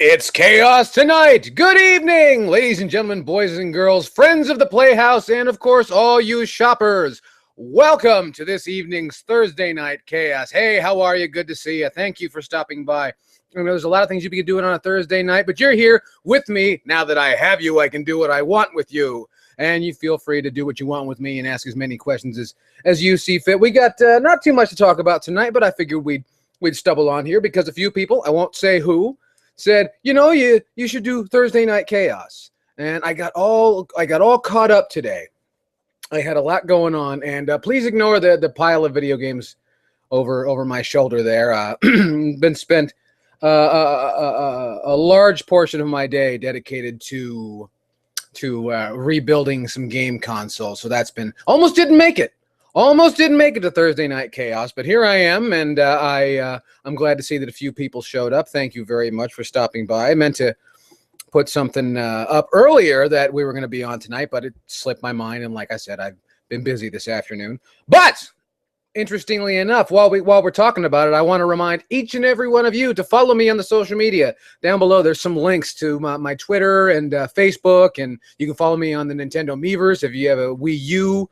It's chaos tonight. Good evening, ladies and gentlemen, boys and girls, friends of the Playhouse, and of course, all you shoppers. Welcome to this evening's Thursday night chaos. Hey, how are you? Good to see you. Thank you for stopping by. I know there's a lot of things you could be doing on a Thursday night, but you're here with me. Now that I have you, I can do what I want with you. And you feel free to do what you want with me and ask as many questions as you see fit. We got not too much to talk about tonight, but I figured we'd stumble on here because a few people, I won't say who, said, you should do Thursday night chaos. And I got all caught up today. I had a lot going on, and please ignore the pile of video games over my shoulder there. Been spent a large portion of my day dedicated to rebuilding some game consoles. So that's been almost didn't make it to Thursday night chaos, but here I am, and I'm glad to see that a few people showed up. Thank you very much for stopping by. I meant to put something up earlier that we were going to be on tonight, but it slipped my mind, and like I said, I've been busy this afternoon. But interestingly enough, while we're talking about it, I want to remind each and every one of you to follow me on the social media. Down below, there's some links to my Twitter and Facebook, and you can follow me on the Nintendo MiiVerse if you have a Wii U.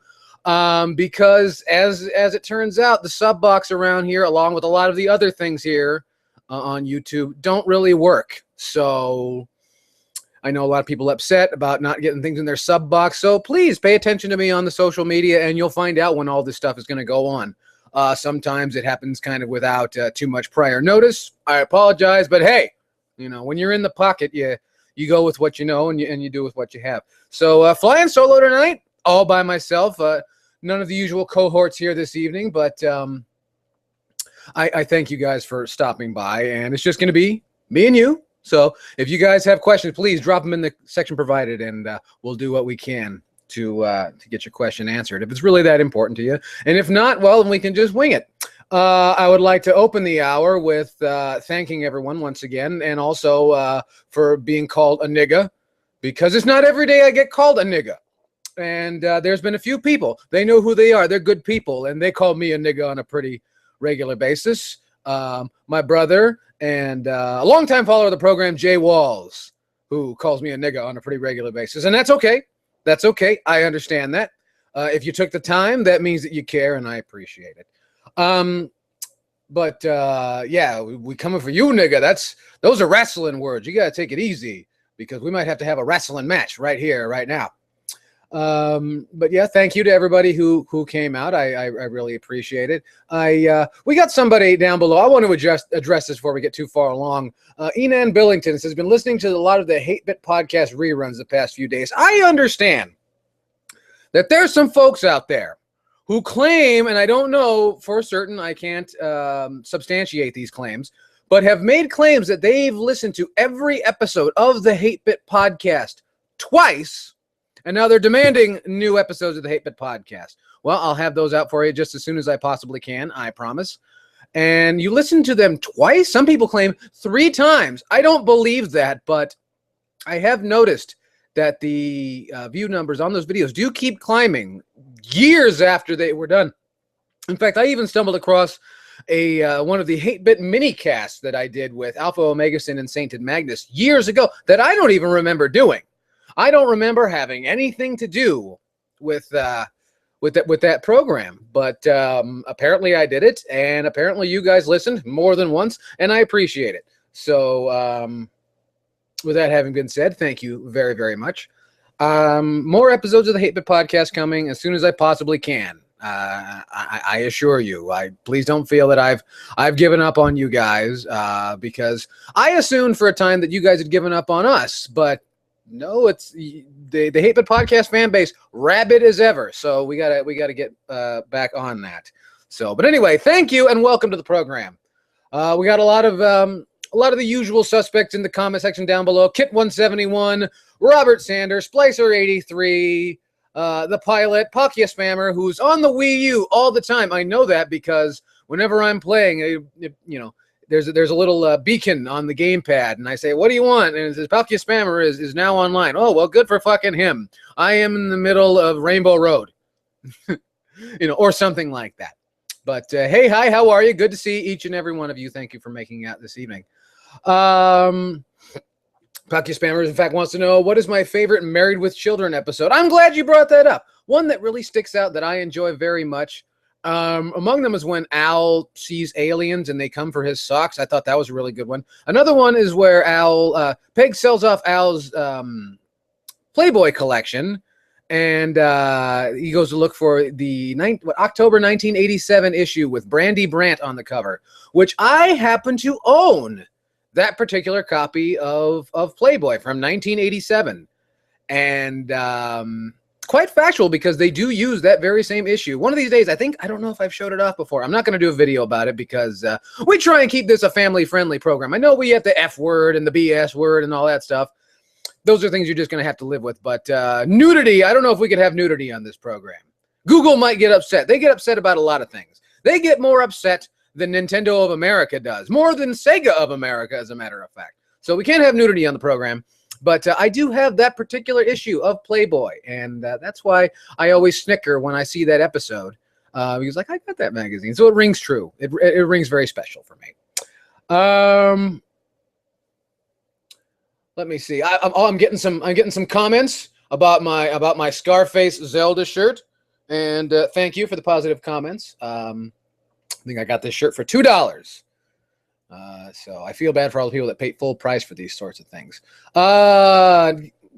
Because as it turns out, the sub box around here, along with a lot of the other things here on YouTube, don't really work. So I know a lot of people upset about not getting things in their sub box. So please pay attention to me on the social media, and you'll find out when all this stuff is going to go on. Sometimes it happens kind of without too much prior notice. I apologize, but hey, when you're in the pocket, you go with what you know, and you do with what you have. So flying solo tonight, all by myself. None of the usual cohorts here this evening, but I thank you guys for stopping by, and it's just going to be me and you. So if you guys have questions, please drop them in the section provided, and we'll do what we can to get your question answered if it's really that important to you. And if not, well, then we can just wing it. I would like to open the hour with thanking everyone once again, and also for being called a nigga, because it's not every day I get called a nigga. And there's been a few people. They know who they are. They're good people, and they call me a nigga on a pretty regular basis. My brother and a longtime follower of the program, Jay Walls, who calls me a nigga on a pretty regular basis. And that's okay. That's okay. I understand that. If you took the time, that means that you care, and I appreciate it. Yeah, we coming for you, nigga. Those are wrestling words. You got to take it easy, because we might have to have a wrestling match right here, right now. But yeah, thank you to everybody who came out. I really appreciate it. We got somebody down below. I want to address this before we get too far along. Enan Billington has been listening to a lot of the 8-Bit podcast reruns the past few days. I understand that there's some folks out there who claim, and I don't know for certain, I can't substantiate these claims, but have made claims that they've listened to every episode of the 8-Bit podcast twice. And now they're demanding new episodes of the 8-Bit podcast. Well, I'll have those out for you just as soon as I possibly can, I promise. And you listen to them twice? Some people claim 3 times. I don't believe that, but I have noticed that the view numbers on those videos do keep climbing years after they were done. In fact, I even stumbled across one of the 8-Bit mini casts that I did with Alpha Omegason and Sainted Magnus years ago that I don't even remember doing. I don't remember having anything to do with that program, but apparently I did it, and apparently you guys listened more than once, and I appreciate it. So with that having been said, thank you very, very much. More episodes of the 8-Bit podcast coming as soon as I possibly can. I assure you. Please don't feel that I've given up on you guys, because I assumed for a time that you guys had given up on us, but no, it's the 8-Bit podcast fan base, rabid as ever. So we gotta get back on that. So, but anyway, thank you and welcome to the program. We got a lot of the usual suspects in the comment section down below. Kit171, Robert Sanders, Splicer83, the pilot, Pakia Spammer, who's on the Wii U all the time. I know that because whenever I'm playing, there's a little beacon on the gamepad, and I say, "What do you want?" And it says, "Pakia Spammer is now online." Oh, well, good for fucking him. I am in the middle of Rainbow Road, or something like that. But hey, hi, how are you? Good to see each and every one of you. Thank you for making out this evening. Pocky Spammers, in fact, wants to know, what is my favorite Married with Children episode? I'm glad you brought that up. One that really sticks out that I enjoy very much. Among them is when Al sees aliens and they come for his socks. I thought that was a really good one. Another one is where Peg sells off Al's Playboy collection, and he goes to look for the October 1987 issue with Brandy Brandt on the cover, which I happen to own that particular copy of Playboy from 1987. And quite factual, because they do use that very same issue. One of these days, I don't know if I've showed it off before. I'm not going to do a video about it because we try and keep this a family-friendly program. I know we have the F word and the BS word and all that stuff. Those are things you're just going to have to live with. But nudity, I don't know if we could have nudity on this program. Google might get upset. They get upset about a lot of things. They get more upset than Nintendo of America does. More than Sega of America, as a matter of fact. So we can't have nudity on the program. But I do have that particular issue of Playboy. And that's why I always snicker when I see that episode. Because like, I got that magazine. So it rings true. It rings very special for me. Let me see. I'm getting some comments about my Scarface Zelda shirt, and thank you for the positive comments. I think I got this shirt for $2. So I feel bad for all the people that pay full price for these sorts of things.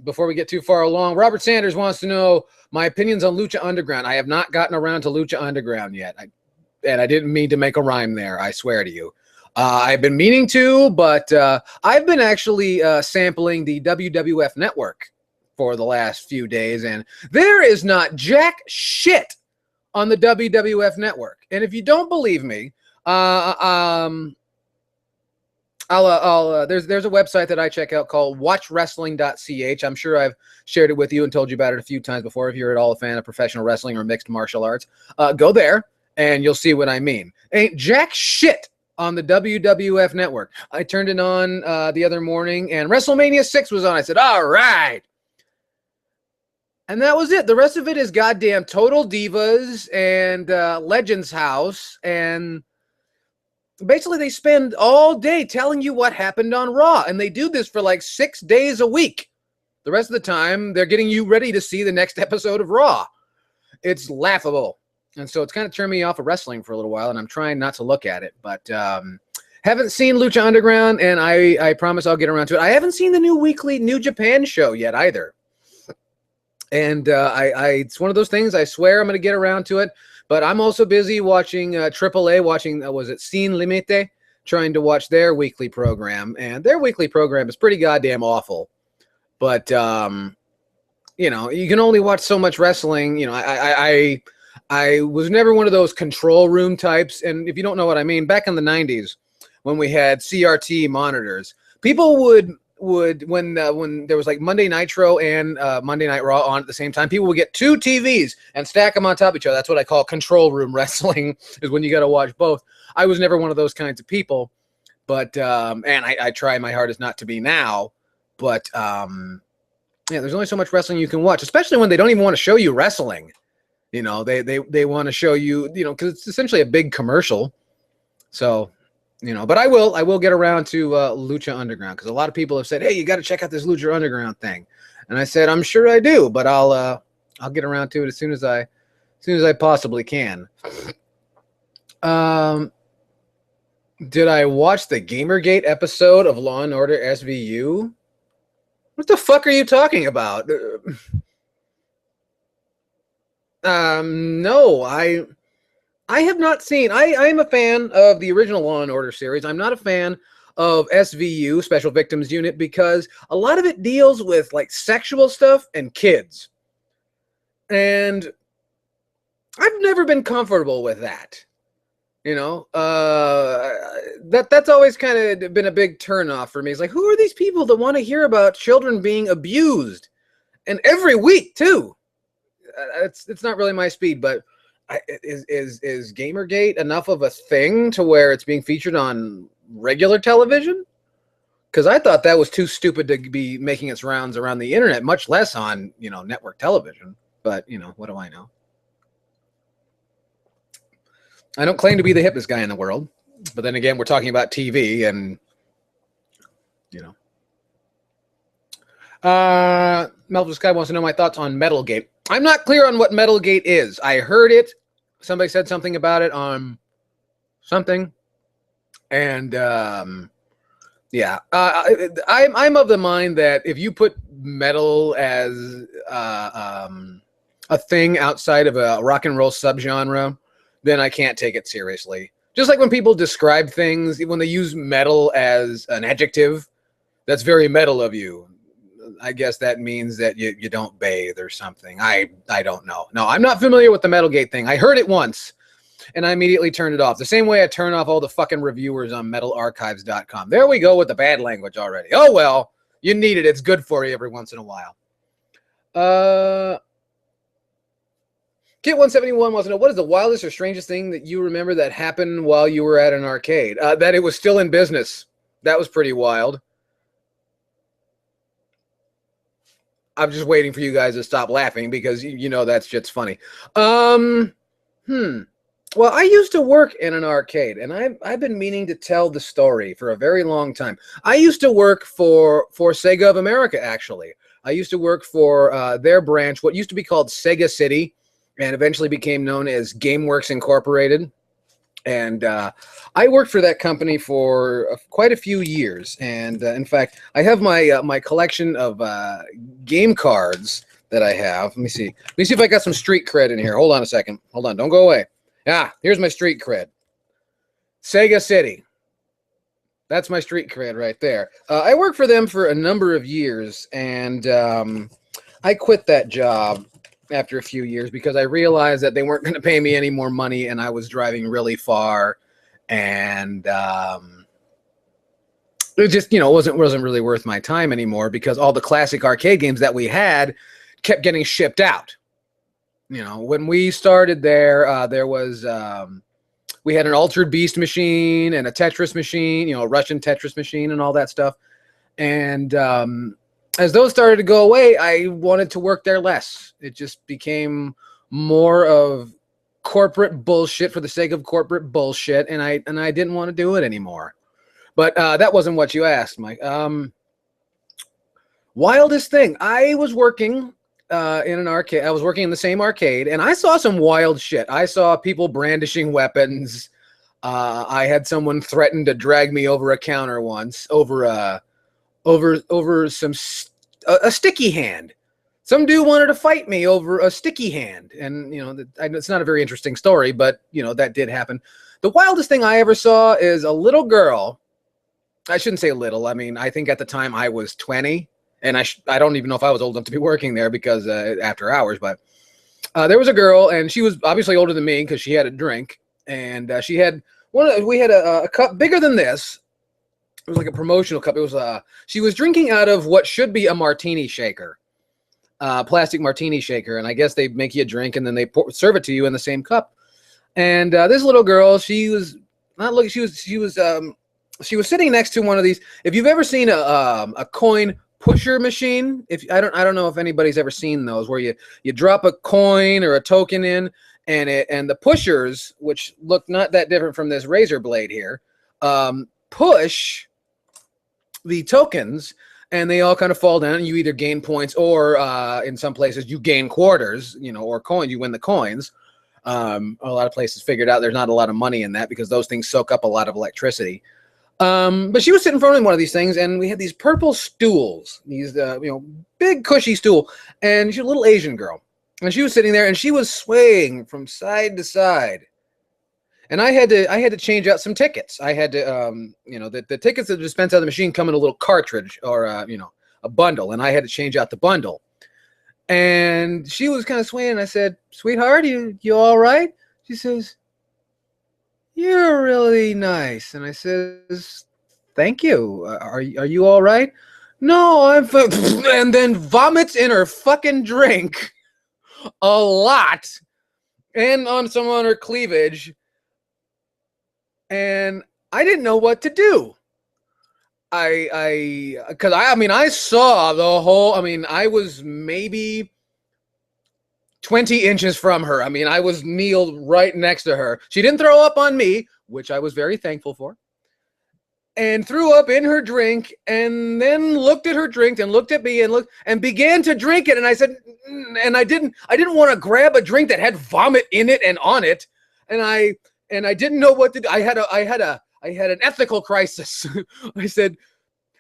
Before we get too far along, Robert Sanders wants to know my opinions on Lucha Underground. I have not gotten around to Lucha Underground yet, and I didn't mean to make a rhyme there. I swear to you. I've been meaning to, but I've been actually sampling the WWF network for the last few days, and there is not jack shit on the WWF network. And if you don't believe me, there's a website that I check out called watchwrestling.ch. I'm sure I've shared it with you and told you about it a few times before. If you're at all a fan of professional wrestling or mixed martial arts, go there and you'll see what I mean. Ain't jack shit on the WWF network. I turned it on the other morning, and WrestleMania 6 was on. I said, all right. And that was it. The rest of it is goddamn Total Divas and Legends House. And basically they spend all day telling you what happened on Raw. And they do this for like 6 days a week. The rest of the time, they're getting you ready to see the next episode of Raw. It's laughable. And so it's kind of turned me off of wrestling for a little while, and I'm trying not to look at it. But haven't seen Lucha Underground, and I promise I'll get around to it. I haven't seen the new weekly New Japan show yet either. And it's one of those things, I swear I'm going to get around to it. But I'm also busy watching AAA, was it Sin Límite? Trying to watch their weekly program. And their weekly program is pretty goddamn awful. But, you know, you can only watch so much wrestling. You know, I was never one of those control room types. And if you don't know what I mean, back in the 90s, when we had CRT monitors, people would when there was like Monday Nitro and Monday Night Raw on at the same time, people would get two TVs and stack them on top of each other. That's what I call control room wrestling, is when you got to watch both. I was never one of those kinds of people, but and I try my hardest not to be now. But yeah, there's only so much wrestling you can watch, especially when they don't even want to show you wrestling. You know, they want to show you, you know, because it's essentially a big commercial. So, you know, but I will get around to Lucha Underground, because a lot of people have said, hey, you got to check out this Lucha Underground thing. And I said, I'm sure I do, but I'll get around to it as soon as I possibly can. Did I watch the Gamergate episode of Law and Order SVU? What the fuck are you talking about? No, I have not seen. I am a fan of the original Law and Order series. I'm not a fan of SVU, Special Victims Unit, because a lot of it deals with like sexual stuff and kids. And I've never been comfortable with that. You know, that's always kind of been a big turnoff for me. It's like, who are these people that want to hear about children being abused? And every week too. It's not really my speed, but is Gamergate enough of a thing to where it's being featured on regular television? Because I thought that was too stupid to be making its rounds around the internet, much less on, you know, network television. But, you know, what do I know? I don't claim to be the hippest guy in the world, but then again, we're talking about TV, and, you know, Melvin Sky wants to know my thoughts on Metalgate. I'm not clear on what Metalgate is. I heard it. Somebody said something about it on something. And yeah, I'm of the mind that if you put metal as a thing outside of a rock and roll subgenre, then I can't take it seriously. Just like when people describe things, when they use metal as an adjective, that's very metal of you. I guess that means that you don't bathe or something. I don't know. No, I'm not familiar with the Metalgate thing. I heard it once, and I immediately turned it off. The same way I turn off all the fucking reviewers on metalarchives.com. There we go with the bad language already. Oh, well, you need it. It's good for you every once in a while. Kit 171 wants to know, what is the wildest or strangest thing that you remember that happened while you were at an arcade? That it was still in business. That was pretty wild. I'm just waiting for you guys to stop laughing because you know that shit's funny. Well, I used to work in an arcade, and I've been meaning to tell the story for a very long time. I used to work for Sega of America, actually. I used to work for their branch, what used to be called Sega City, and eventually became known as GameWorks Incorporated. And I worked for that company for quite a few years. And in fact, I have my my collection of game cards that I have. Let me see. Let me see if I got some street cred in here. Hold on a second. Hold on. Don't go away. Yeah, here's my street cred. Sega City. That's my street cred right there. I worked for them for a number of years, and I quit that job after a few years because I realized that they weren't going to pay me any more money, and I was driving really far, and it just, you know, wasn't really worth my time anymore because all the classic arcade games that we had kept getting shipped out. You know, when we started there, there was we had an Altered Beast machine and a Tetris machine, you know, a Russian Tetris machine and all that stuff, and as those started to go away, I wanted to work there less. It just became more of corporate bullshit for the sake of corporate bullshit, and I didn't want to do it anymore. But that wasn't what you asked, Mike. Wildest thing. I was working in an arcade. I was working in the same arcade, and I saw some wild shit. I saw people brandishing weapons. I had someone threaten to drag me over a counter once, over a sticky hand. Some dude wanted to fight me over a sticky hand, and you know, it's not a very interesting story, but you know, that did happen. The wildest thing I ever saw is a little girl. I shouldn't say little. I mean, I think at the time I was 20, and I don't even know if I was old enough to be working there because after hours. But there was a girl, and she was obviously older than me because she had a drink, and she had we had a cup bigger than this. It was like a promotional cup. It was she was drinking out of what should be a martini shaker, plastic martini shaker, and I guess they make you a drink and then they serve it to you in the same cup. And this little girl, she was not looking. She was sitting next to one of these. If you've ever seen a coin pusher machine, I don't know if anybody's ever seen those, where you drop a coin or a token in, and the pushers, which look not that different from this razor blade here, push the tokens, and they all kind of fall down, and you either gain points or in some places you gain quarters, you know, or coins. You win the coins. A lot of places figured out there's not a lot of money in that because those things soak up a lot of electricity. But she was sitting in front of one of these things, and we had these purple stools, these you know, big cushy stool, and she's a little Asian girl, and she was sitting there, and she was swaying from side to side. And I had to change out some tickets. I had to, you know, the tickets that dispense out of the machine come in a little cartridge or, you know, a bundle. And I had to change out the bundle. And she was kind of swaying. I said, "Sweetheart, you all right?" She says, "You're really nice." And I says, "Thank you. Are you all right?" "No, I'm fine." And then vomits in her fucking drink a lot, and on some on her cleavage. And I didn't know what to do. Because I saw the whole. I mean, I was maybe 20 inches from her. I mean, I was kneeled right next to her. She didn't throw up on me, which I was very thankful for. and threw up in her drink, and then looked at her drink and looked at me and began to drink it. And I said, and I didn't want to grab a drink that had vomit in it and on it. And I didn't know what to do. I had an ethical crisis. I said,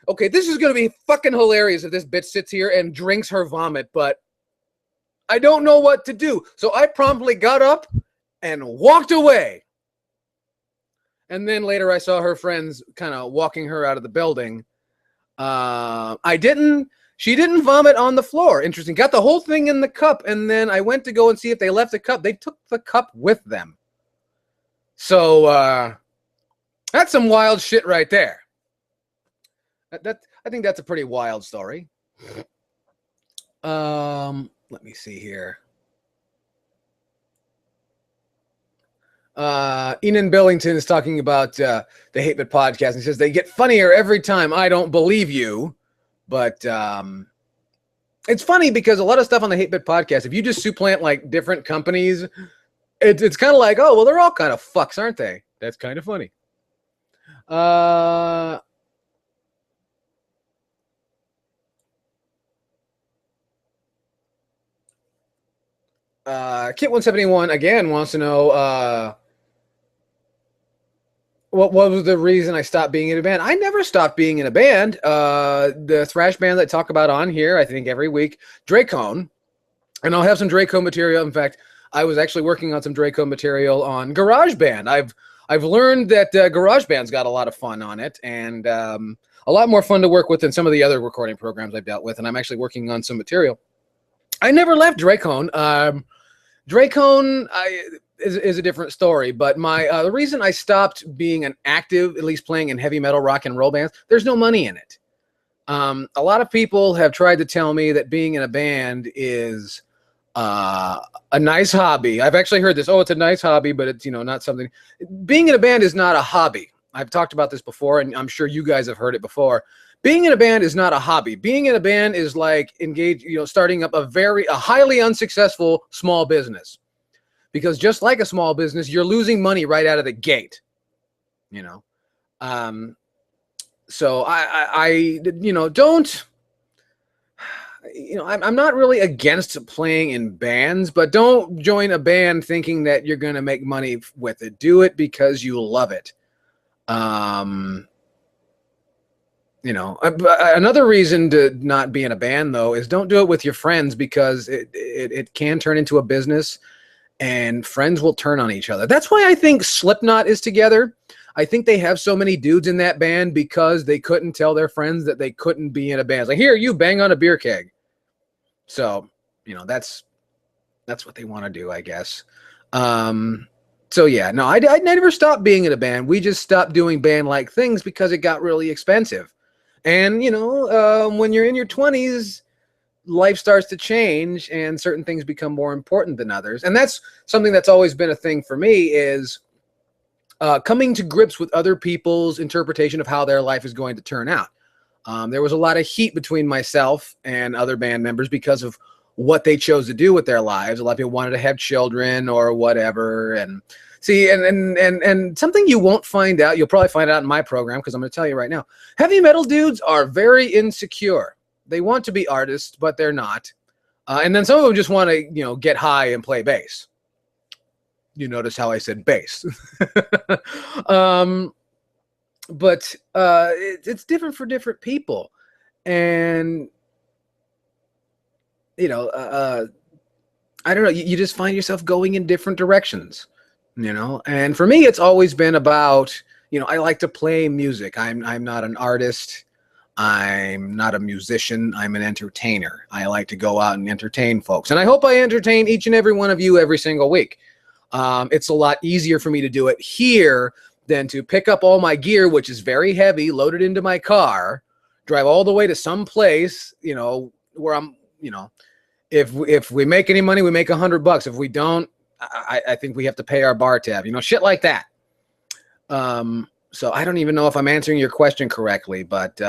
okay, this is going to be fucking hilarious if this bitch sits here and drinks her vomit, but I don't know what to do. So I promptly got up and walked away. And then later I saw her friends kind of walking her out of the building. She didn't vomit on the floor. Interesting. Got the whole thing in the cup. And then I went to go and see if they left the cup. They took the cup with them. So that's some wild shit right there. I think that's a pretty wild story. Let me see here. Enan Billington is talking about the Hate Bit podcast, and he says they get funnier every time. I don't believe you, but it's funny because a lot of stuff on the Hate Bit podcast, if you just supplant like different companies, it's kind of like, oh, well, they're all kind of fucks, aren't they? That's kind of funny. Kit171 again wants to know what was the reason I stopped being in a band. I never stopped being in a band. The thrash band that I talk about on here, I think every week, Dracone, and I'll have some Dracone material. In fact, I was actually working on some Dracone material on GarageBand. I've learned that GarageBand's got a lot of fun on it, and a lot more fun to work with than some of the other recording programs I've dealt with, and I'm actually working on some material. I never left Dracone. Dracone is a different story, but the reason I stopped being an active, at least playing in heavy metal, rock and roll bands, there's no money in it. A lot of people have tried to tell me that being in a band is a nice hobby. I've actually heard this. Oh, it's a nice hobby, but it's not something. Being in a band is not a hobby. I've talked about this before, and I'm sure you guys have heard it before. Being in a band is not a hobby. Being in a band is like starting up a highly unsuccessful small business. Because just like a small business, you're losing money right out of the gate. So I don't. I'm not really against playing in bands, but don't join a band thinking that you're going to make money with it. Do it because you love it. Another reason to not be in a band, though, is don't do it with your friends, because it can turn into a business and friends will turn on each other. That's why I think Slipknot is together. I think they have so many dudes in that band because they couldn't tell their friends that they couldn't be in a band. It's like, here, you bang on a beer keg. So, that's what they want to do, I guess. So yeah, no, I never stopped being in a band. We just stopped doing band-like things because it got really expensive. And, when you're in your 20s, life starts to change and certain things become more important than others. And that's something that's always been a thing for me, is coming to grips with other people's interpretation of how their life is going to turn out. There was a lot of heat between myself and other band members because of what they chose to do with their lives. A lot of people wanted to have children or whatever. And see, and something you won't find out, you'll probably find out in my program, because I'm going to tell you right now, heavy metal dudes are very insecure. They want to be artists, but they're not. And then some of them just want to, get high and play bass. You notice how I said bass. But it's different for different people. And, I don't know, you just find yourself going in different directions, And for me, it's always been about, I like to play music. I'm not an artist. I'm not a musician. I'm an entertainer. I like to go out and entertain folks. And I hope I entertain each and every one of you every single week. It's a lot easier for me to do it here than to pick up all my gear, which is very heavy, load it into my car, drive all the way to some place, where I'm, if we make any money, we make $100. If we don't, I think we have to pay our bar tab, shit like that. So I don't even know if I'm answering your question correctly, but,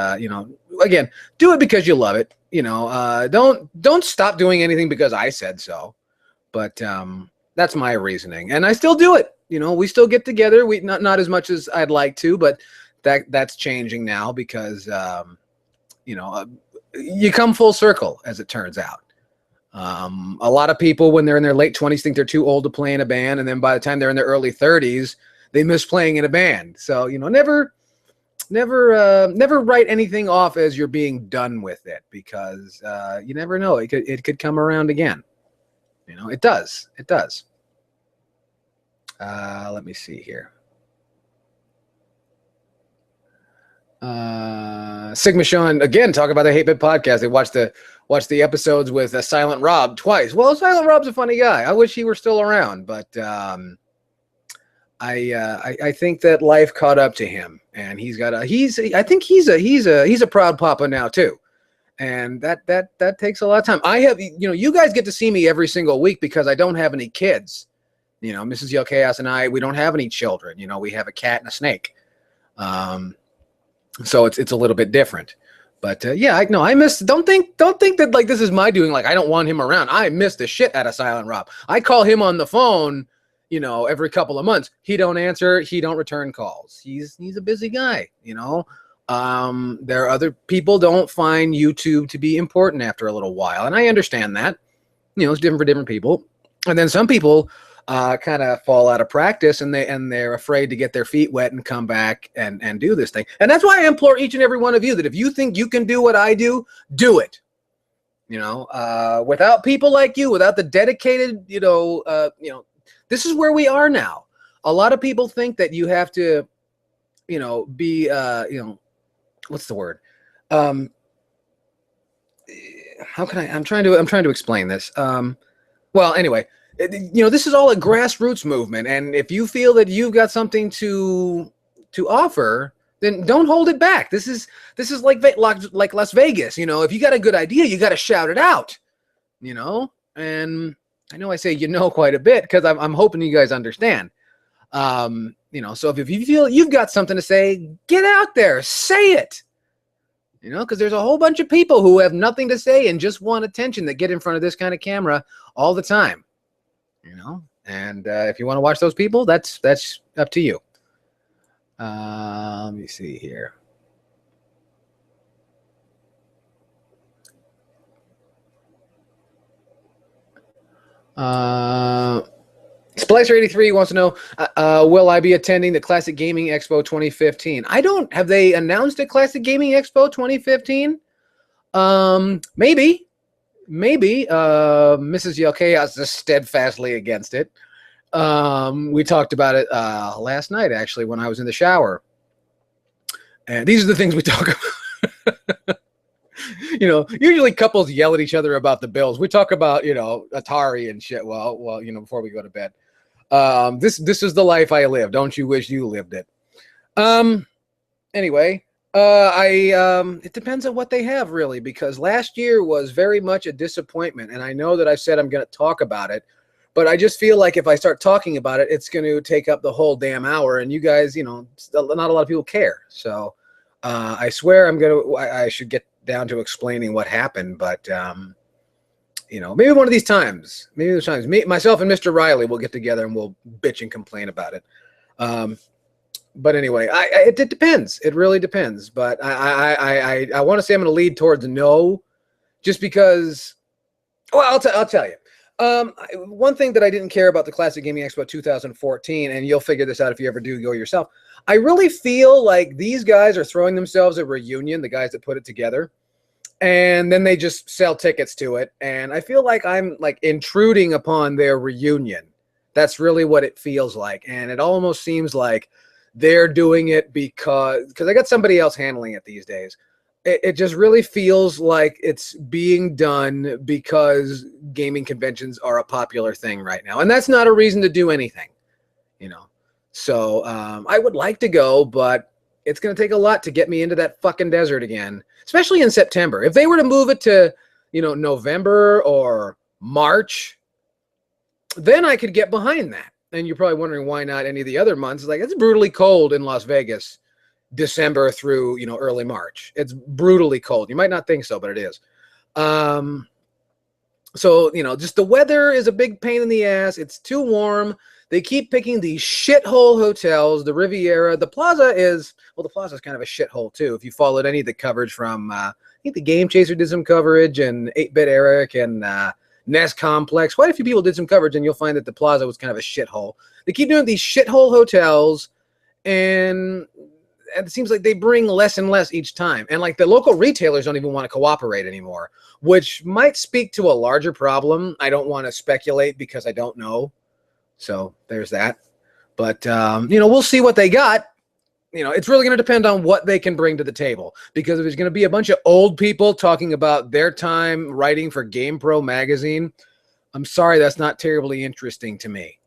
again, do it because you love it. Don't stop doing anything because I said so. But that's my reasoning. And I still do it. We still get together. We not as much as I'd like to, but that's changing now because you come full circle, as it turns out. A lot of people, when they're in their late 20s, think they're too old to play in a band, and then by the time they're in their early 30s, they miss playing in a band. So never write anything off as you're being done with it, because you never know, it could come around again. It does. Let me see here. Sigma Sean again, talk about the Hate Bit podcast. They watched the episodes with Silent Rob twice. Well, Silent Rob's a funny guy. I wish he were still around, but I think that life caught up to him, and I think he's a proud papa now too, and that takes a lot of time. I have you guys get to see me every single week because I don't have any kids. Mrs. Yellkaos and we don't have any children. We have a cat and a snake. So it's a little bit different, but I miss. Don't think that like this is my doing. Like I don't want him around. I miss the shit out of Silent Rob. I call him on the phone, every couple of months. He don't answer. He don't return calls. He's a busy guy. There are other people don't find YouTube to be important after a little while, and I understand that. It's different for different people, and then some people kind of fall out of practice, and they're afraid to get their feet wet and come back and do this thing. And that's why I implore each and every one of you that if you think you can do what I do it. Without people like you, without the dedicated, this is where we are now. A lot of people think that you have to, be, what's the word? How can I'm trying to explain this. Well, anyway. This is all a grassroots movement, and if you feel that you've got something to offer, then don't hold it back. This is like Las Vegas. If you got a good idea, you got to shout it out. And I know I say quite a bit because I'm hoping you guys understand. So if you feel you've got something to say, get out there, say it. Because there's a whole bunch of people who have nothing to say and just want attention that get in front of this kind of camera all the time. And if you want to watch those people, that's up to you. Let me see here. Splicer83 wants to know, will I be attending the Classic Gaming Expo 2015? Have they announced a Classic Gaming Expo 2015? Maybe. Mrs. Yellkaos is steadfastly against it. We talked about it last night, actually, when I was in the shower. And these are the things we talk about. Usually couples yell at each other about the bills. We talk about, Atari and shit. Well, before we go to bed. This is the life I live. Don't you wish you lived it? Anyway. It depends on what they have, really, because last year was very much a disappointment, and I know that I said I'm going to talk about it, but I just feel like if I start talking about it, it's going to take up the whole damn hour, and you guys, not a lot of people care. So I swear I should get down to explaining what happened, but maybe one of these times, myself and Mr. Riley will get together and we'll bitch and complain about it. But anyway, it depends. It really depends. But I want to say I'm going to lead towards no, just because. Well, I'll tell you. One thing that I didn't care about the Classic Gaming Expo 2014, and you'll figure this out if you ever do go yourself. I really feel like these guys are throwing themselves a reunion, the guys that put it together, and then they just sell tickets to it. And I feel like I'm like intruding upon their reunion. That's really what it feels like, and it almost seems like they're doing it because I got somebody else handling it these days. It just really feels like it's being done because gaming conventions are a popular thing right now. And that's not a reason to do anything, So I would like to go, but it's going to take a lot to get me into that fucking desert again, especially in September. If they were to move it to, November or March, then I could get behind that. And you're probably wondering why not any of the other months. It's like, it's brutally cold in Las Vegas, December through, early March. It's brutally cold. You might not think so, but it is. So, just the weather is a big pain in the ass. It's too warm. They keep picking these shithole hotels. The Riviera, the Plaza is, well, the Plaza is kind of a shithole too. If you followed any of the coverage from, I think the Game Chaser did some coverage, and 8-Bit Eric and Nest Complex. Quite a few people did some coverage, and you'll find that the Plaza was kind of a shithole. They keep doing these shithole hotels, and it seems like they bring less and less each time. And like the local retailers don't even want to cooperate anymore, which might speak to a larger problem. I don't want to speculate because I don't know. So there's that. But, we'll see what they got. It's really going to depend on what they can bring to the table. Because if there's going to be a bunch of old people talking about their time writing for GamePro magazine, I'm sorry, that's not terribly interesting to me.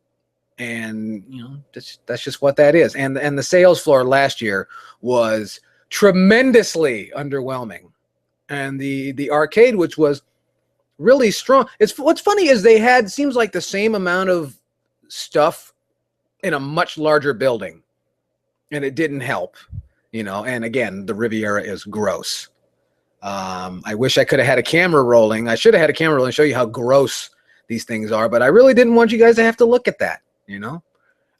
And, that's just what that is. And the sales floor last year was tremendously underwhelming. And the arcade, which was really strong. What's funny is they had, seems like the same amount of stuff in a much larger building. And it didn't help, and again, the Riviera is gross. I wish I could have had a camera rolling. I should have had a camera rolling and show you how gross these things are, but I really didn't want you guys to have to look at that.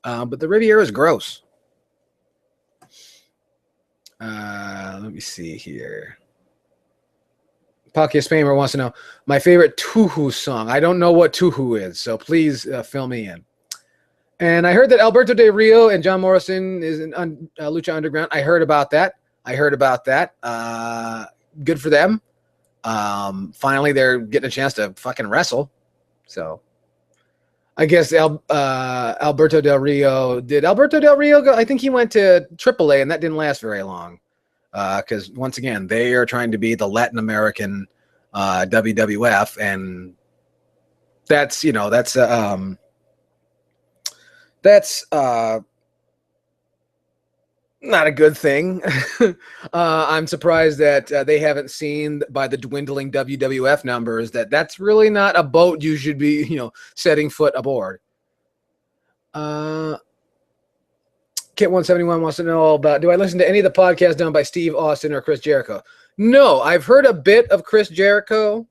But the Riviera is gross. Let me see here. Podcast Spamer wants to know my favorite Tuhu song. I don't know what Tuhu is, so please fill me in. And I heard that Alberto Del Rio and John Morrison is in Lucha Underground. I heard about that. Good for them. Finally, they're getting a chance to fucking wrestle. So I guess Alberto Del Rio, did Alberto Del Rio go? I think he went to AAA, and that didn't last very long. Because once again, they are trying to be the Latin American WWF, and that's not a good thing. I'm surprised that they haven't seen by the dwindling WWF numbers that's really not a boat you should be, setting foot aboard. Kit 171 wants to know about, do I listen to any of the podcasts done by Steve Austin or Chris Jericho? No, I've heard a bit of Chris Jericho's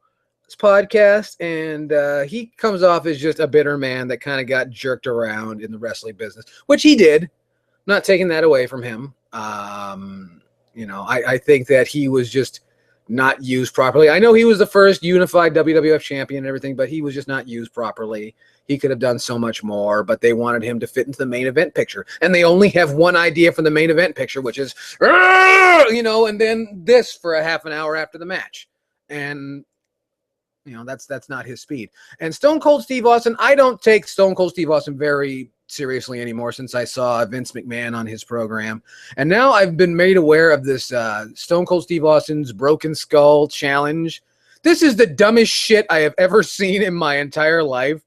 podcast, and he comes off as just a bitter man that kind of got jerked around in the wrestling business, which he did. Not taking that away from him. I think that he was just not used properly. I know he was the first unified WWF champion and everything, but he was just not used properly. He could have done so much more, but they wanted him to fit into the main event picture. And they only have one idea for the main event picture, which is, and then this for a half an hour after the match. And, that's not his speed. And Stone Cold Steve Austin, I don't take Stone Cold Steve Austin very seriously anymore since I saw Vince McMahon on his program. And now I've been made aware of this Stone Cold Steve Austin's Broken Skull Challenge. This is the dumbest shit I have ever seen in my entire life.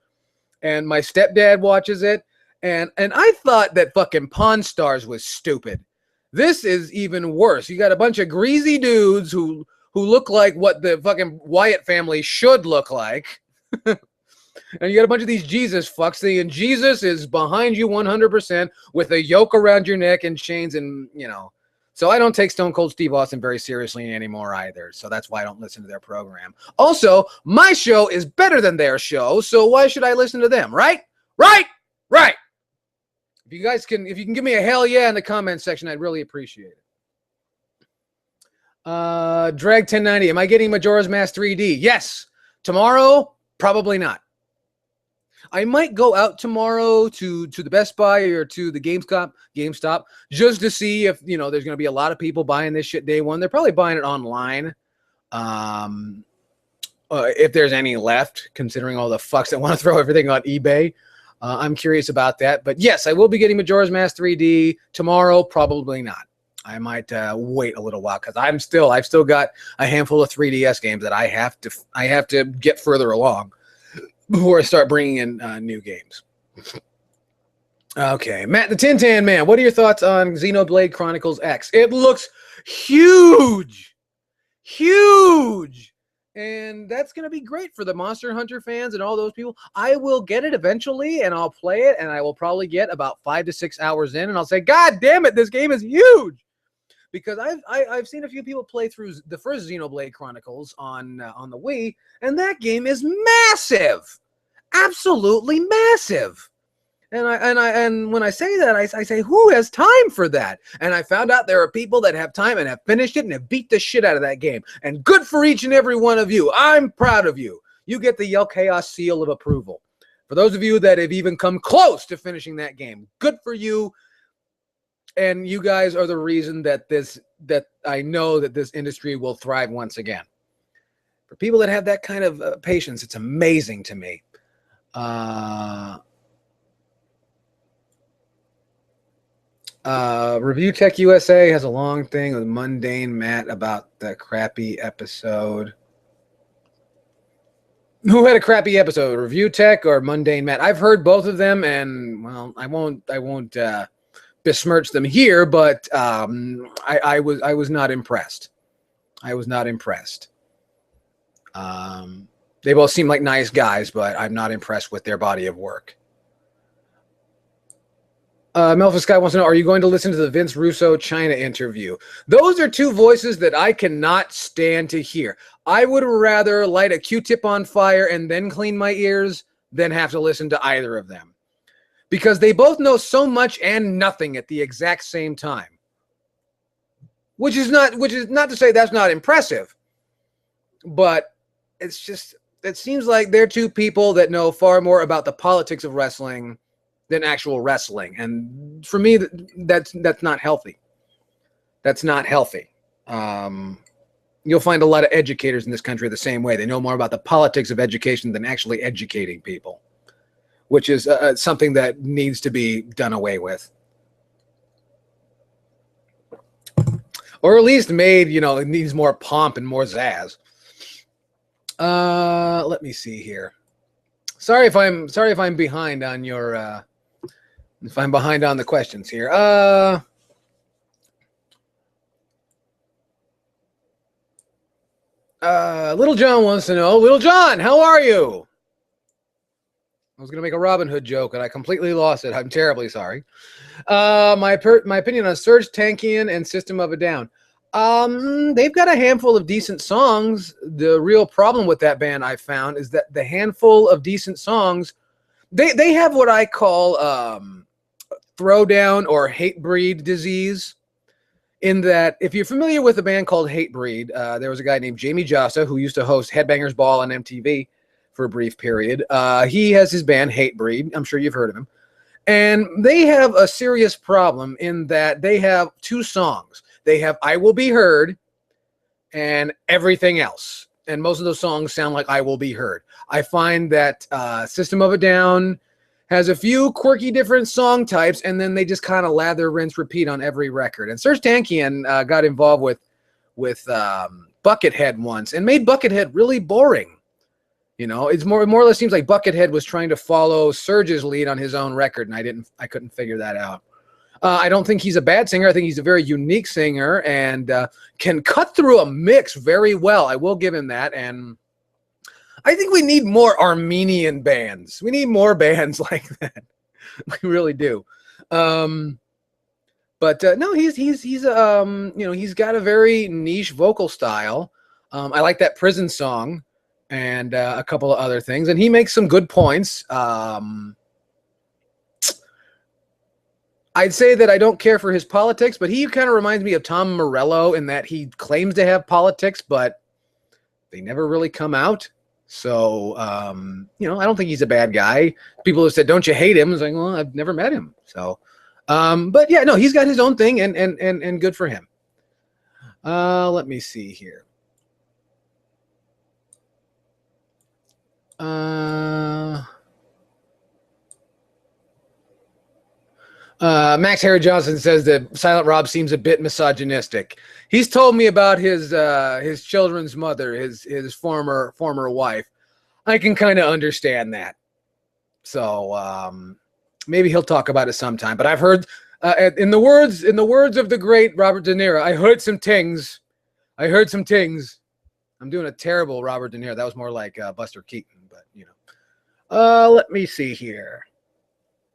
And my stepdad watches it. And I thought that fucking Pawn Stars was stupid. This is even worse. You got a bunch of greasy dudes who look like what the fucking Wyatt family should look like. And you got a bunch of these Jesus fucks, and Jesus is behind you 100% with a yoke around your neck and chains, and So I don't take Stone Cold Steve Austin very seriously anymore either. So that's why I don't listen to their program. Also, my show is better than their show, so why should I listen to them? Right? If you can give me a hell yeah in the comments section, I'd really appreciate it. Drag 1090. Am I getting Majora's Mask 3D? Yes. Tomorrow? Probably not. I might go out tomorrow to the Best Buy or to the GameStop, just to see if, there's going to be a lot of people buying this shit day one. They're probably buying it online. If there's any left, considering all the fucks that want to throw everything on eBay. I'm curious about that. But yes, I will be getting Majora's Mask 3D tomorrow. Probably not. I might wait a little while because I've still got a handful of 3DS games that I have to get further along before I start bringing in new games. Okay, Matt the Tin Tan Man, what are your thoughts on Xenoblade Chronicles X? It looks huge, and that's going to be great for the Monster Hunter fans and all those people. I will get it eventually, and I'll play it, and I will probably get about 5 to 6 hours in, and I'll say, God damn it, this game is huge! Because I've seen a few people play through the first Xenoblade Chronicles on the Wii, and that game is massive, absolutely massive. And when I say that, I say, who has time for that? And I found out there are people that have time and have finished it and have beat the shit out of that game. And good for each and every one of you. I'm proud of you. You get the Yellkaos seal of approval. For those of you that have even come close to finishing that game, good for you. And you guys are the reason that I know that this industry will thrive once again. For people that have that kind of patience, it's amazing to me. Review Tech USA has a long thing with Mundane Matt about the crappy episode. Who had a crappy episode, Review Tech or Mundane Matt? I've heard both of them, and well, I won't besmirch them here, but I was not impressed. I was not impressed. They both seem like nice guys, but I'm not impressed with their body of work. Melphis Sky wants to know, are you going to listen to the Vince Russo China interview? Those are two voices that I cannot stand to hear. I would rather light a Q-tip on fire and then clean my ears than have to listen to either of them. Because they both know so much and nothing at the exact same time. Which is not to say that's not impressive. But it's just, it seems like they're two people that know far more about the politics of wrestling than actual wrestling, and for me, that's not healthy. That's not healthy. You'll find a lot of educators in this country the same way. They know more about the politics of education than actually educating people, which is something that needs to be done away with, or at least made. It needs more pomp and more zazz. Let me see here. Sorry if I'm behind on your. If I'm behind on the questions here. Little John wants to know, Little John, how are you? I was going to make a Robin Hood joke, and I completely lost it. I'm terribly sorry. My opinion on Serge Tankian and System of a Down. They've got a handful of decent songs. The real problem with that band, I found, is that the handful of decent songs, they have what I call throwdown or hate breed disease, in that if you're familiar with a band called Hate Breed, there was a guy named Jamie Jossa who used to host Headbangers Ball on MTV for a brief period. He has his band Hate Breed. I'm sure you've heard of him. And they have a serious problem in that they have two songs. They have I Will Be Heard and Everything Else. And most of those songs sound like I Will Be Heard. I find that System of a Down has a few quirky different song types, and then they just kind of lather, rinse, repeat on every record. And Serge Tankian got involved with Buckethead once and made Buckethead really boring. It's more or less seems like Buckethead was trying to follow Serge's lead on his own record, and I couldn't figure that out. I don't think he's a bad singer. I think he's a very unique singer and can cut through a mix very well. I will give him that. And I think we need more Armenian bands. We need more bands like that. We really do. No, he's got a very niche vocal style. I like that Prison song and a couple of other things, and he makes some good points. I'd say that I don't care for his politics, but he kind of reminds me of Tom Morello in that he claims to have politics, but they never really come out. So, I don't think he's a bad guy. People have said, don't you hate him? It's like, well, I've never met him. So, but yeah, no, he's got his own thing and good for him. Let me see here. Max Harry Johnson says that Silent Rob seems a bit misogynistic. He's told me about his children's mother, his former wife. I can kind of understand that. So maybe he'll talk about it sometime. But I've heard, in the words of the great Robert De Niro, I heard some tings. I'm doing a terrible Robert De Niro. That was more like Buster Keaton, but let me see here.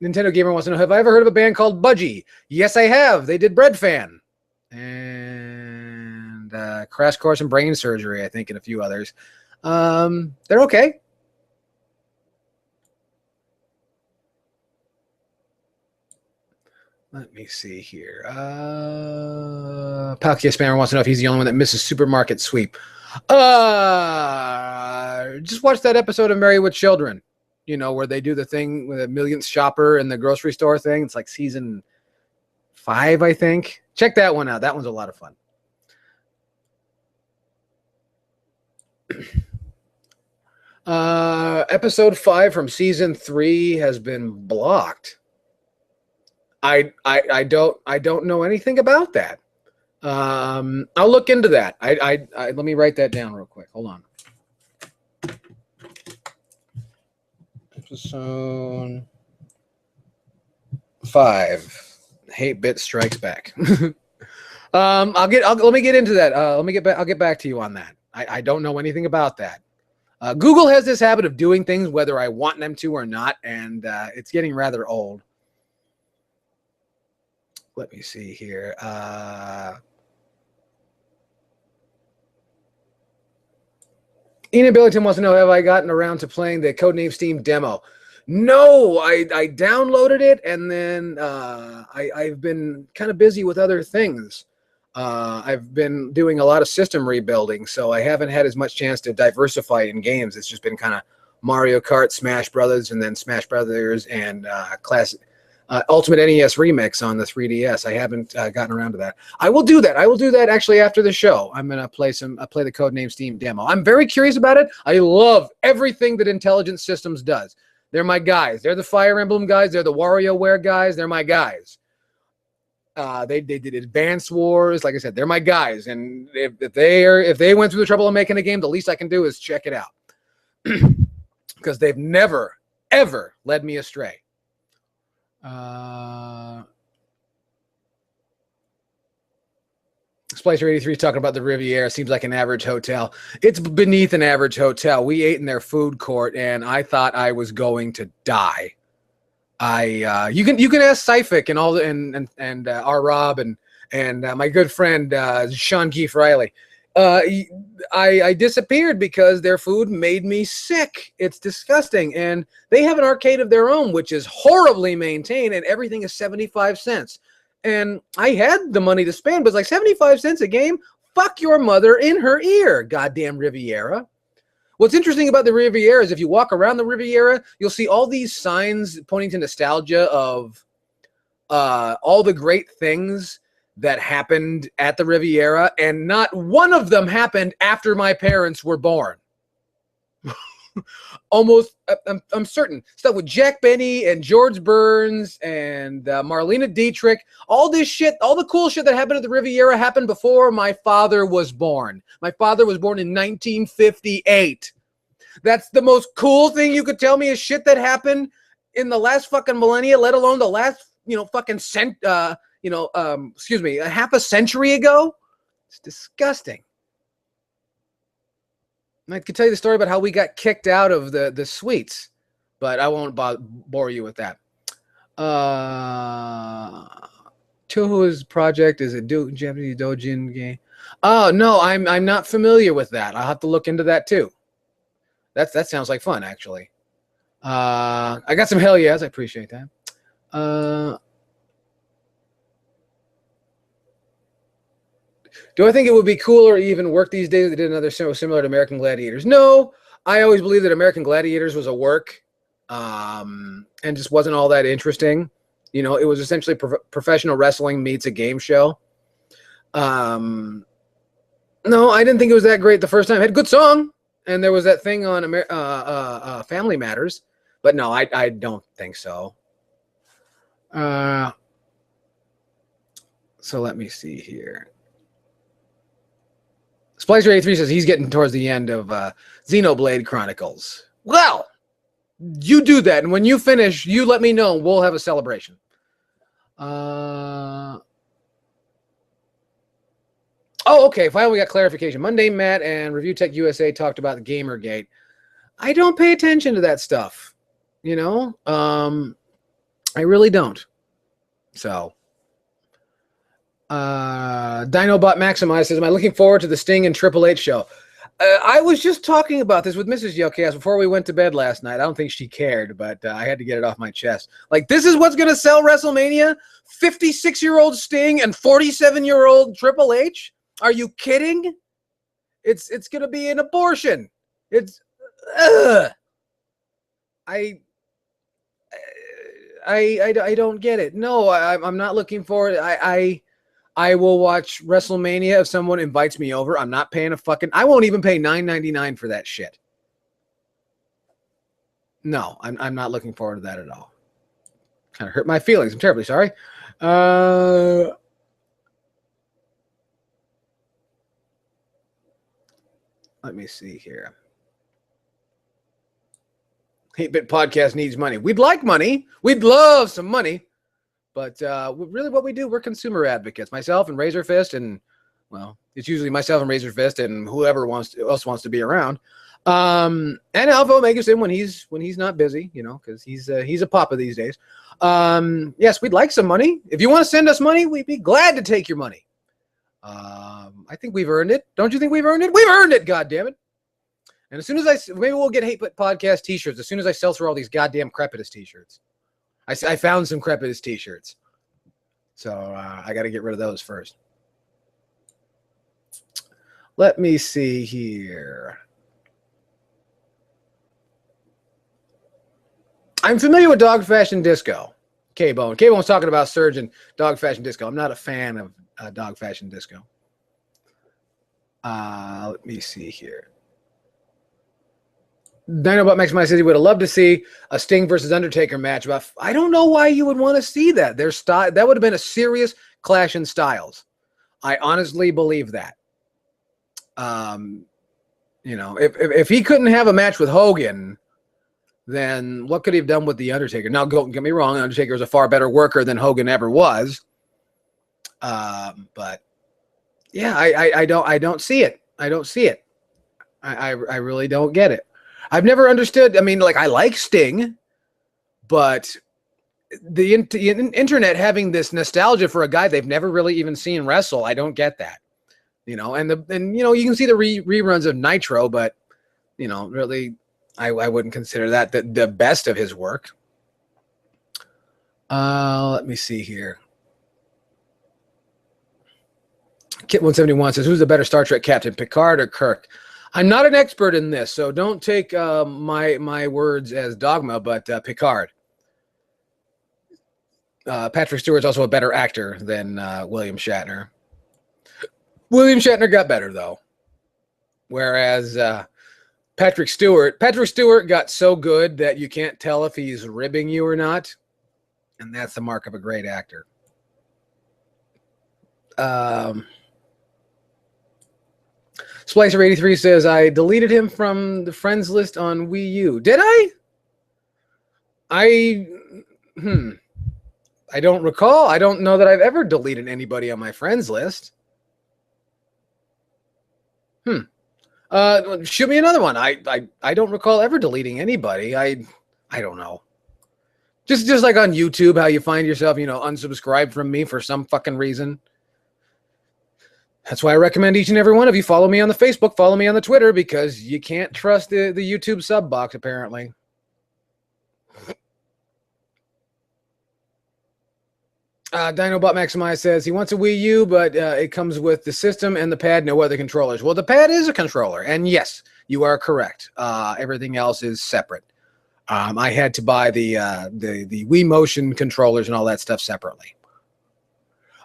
Nintendo Gamer wants to know, have I ever heard of a band called Budgie? Yes, I have. They did Bread Fan. And Crash Course and Brain Surgery, I think, and a few others. They're okay. Let me see here. Palkia Spammer wants to know if he's the only one that misses Supermarket Sweep. Just watch that episode of Married with Children, you know, where they do the thing with a millionth shopper in the grocery store thing. It's like season 5, I think. Check that one out. That one's a lot of fun. Episode 5 from season 3 has been blocked. I don't know anything about that. I'll look into that. Let me write that down real quick. Hold on. Episode 5. Hate Bit Strikes Back. Let me get into that. I'll get back to you on that. I don't know anything about that. Google has this habit of doing things whether I want them to or not, and it's getting rather old. Let me see here. Ian Billington wants to know, have I gotten around to playing the Codename Steam demo? No, I downloaded it, and then I've been kind of busy with other things. I've been doing a lot of system rebuilding, so I haven't had as much chance to diversify in games. It's just been kind of Mario Kart, Smash Brothers, and then Smash Brothers and classic Ultimate NES Remix on the 3DS. I haven't gotten around to that. I will do that. I will do that actually after the show. I'm gonna play the Codename Steam demo. I'm very curious about it. I love everything that Intelligent Systems does. They're my guys. They're the Fire Emblem guys. They're the WarioWare guys. They're my guys. They did Advance Wars. Like I said, they're my guys. And if they went through the trouble of making a game, the least I can do is check it out. Because they've never, ever led me astray. Splicer 83 is talking about the Riviera. Seems like an average hotel. It's beneath an average hotel. We ate in their food court, and I thought I was going to die. You can ask Syphic and all the and R. Rob and my good friend Sean Keefe Riley. I disappeared because their food made me sick. It's disgusting. And they have an arcade of their own, which is horribly maintained, and everything is 75 cents. And I had the money to spend, but it's like 75 cents a game? Fuck your mother in her ear, goddamn Riviera. What's interesting about the Riviera is if you walk around the Riviera, you'll see all these signs pointing to nostalgia of all the great things that happened at the Riviera, and not one of them happened after my parents were born. Almost, I'm certain. Stuff with Jack Benny and George Burns and Marlena Dietrich. All this shit, all the cool shit that happened at the Riviera happened before my father was born. My father was born in 1958. That's the most cool thing you could tell me is shit that happened in the last fucking millennia, let alone the last, fucking a half a century ago. It's disgusting. I could tell you the story about how we got kicked out of the suites, but I won't bore you with that. Chohu's project is a Japanese doujin game. Oh no, I'm not familiar with that. I'll have to look into that too. That sounds like fun, actually. I got some hell yes. I appreciate that. Do I think it would be cool or even work these days if they did another show similar to American Gladiators? No, I always believed that American Gladiators was a work and just wasn't all that interesting. It was essentially professional wrestling meets a game show. No, I didn't think it was that great the first time. It had a good song, and there was that thing on Family Matters. But no, I don't think so. So let me see here. Splicer83 says he's getting towards the end of Xenoblade Chronicles. Well, you do that, and when you finish, you let me know. We'll have a celebration. Oh, okay. Finally, we got clarification. Monday, Matt and Review Tech USA talked about the Gamergate. I don't pay attention to that stuff. I really don't. So. Dinobot Maximize says, am I looking forward to the Sting and Triple H show? I was just talking about this with Mrs. Yellkaos before we went to bed last night. I don't think she cared, but I had to get it off my chest. Like, this is what's going to sell WrestleMania? 56-year-old Sting and 47-year-old Triple H? Are you kidding? It's going to be an abortion. It's I don't get it. No, I'm not looking for it. I will watch WrestleMania if someone invites me over. I'm not paying I won't even pay $9.99 for that shit. No, I'm not looking forward to that at all. Kind of hurt my feelings. I'm terribly sorry. Let me see here. 8-Bit Podcast needs money. We'd like money. We'd love some money. But really what we do, we're consumer advocates. Myself and Razor Fist and, well, it's usually myself and Razor Fist and whoever else wants to be around. And Alpha Omega Sin when he's not busy, you know, because he's a papa these days. Yes, we'd like some money. If you want to send us money, we'd be glad to take your money. I think we've earned it. Don't you think we've earned it? We've earned it, goddammit. And as soon as maybe we'll get 8-Bit Podcast t-shirts as soon as I sell through all these goddamn Crepitus t-shirts. I found some Crepitus t-shirts. So I got to get rid of those first. Let me see here. I'm familiar with Dog Fashion Disco. K-Bone. K-Bone's talking about Surge and Dog Fashion Disco. I'm not a fan of Dog Fashion Disco. Let me see here. Dinobot Maximize says he would have loved to see a Sting versus Undertaker match. But I don't know why you would want to see that. That would have been a serious clash in styles. I honestly believe that. You know, if he couldn't have a match with Hogan, then what could he have done with the Undertaker? Now, don't get me wrong, Undertaker is a far better worker than Hogan ever was. But yeah, I don't see it. I don't see it. I really don't get it. I've never understood. I mean, like, I like Sting, but the internet having this nostalgia for a guy they've never really even seen wrestle, I don't get that. You know, and you know, you can see the reruns of Nitro, but you know, really, I wouldn't consider that the best of his work. Let me see here. Kit 171 says, "Who's the better Star Trek captain, Picard or Kirk?" I'm not an expert in this, so don't take my words as dogma, but Picard. Patrick Stewart's also a better actor than William Shatner. William Shatner got better, though. Whereas Patrick Stewart got so good that you can't tell if he's ribbing you or not. And that's the mark of a great actor. Splicer83 says, I deleted him from the friends list on Wii U. Did I? I don't recall. I don't know that I've ever deleted anybody on my friends list. Shoot me another one. I don't recall ever deleting anybody. I don't know. Just like on YouTube, how you find yourself, you know, unsubscribed from me for some fucking reason. That's why I recommend each and every one of you follow me on the Facebook, follow me on the Twitter, because you can't trust the YouTube sub box, apparently. Dinobot Maximize says he wants a Wii U, but it comes with the system and the pad, no other controllers. Well, the pad is a controller, and yes, you are correct. Everything else is separate. I had to buy the Wii Motion controllers and all that stuff separately.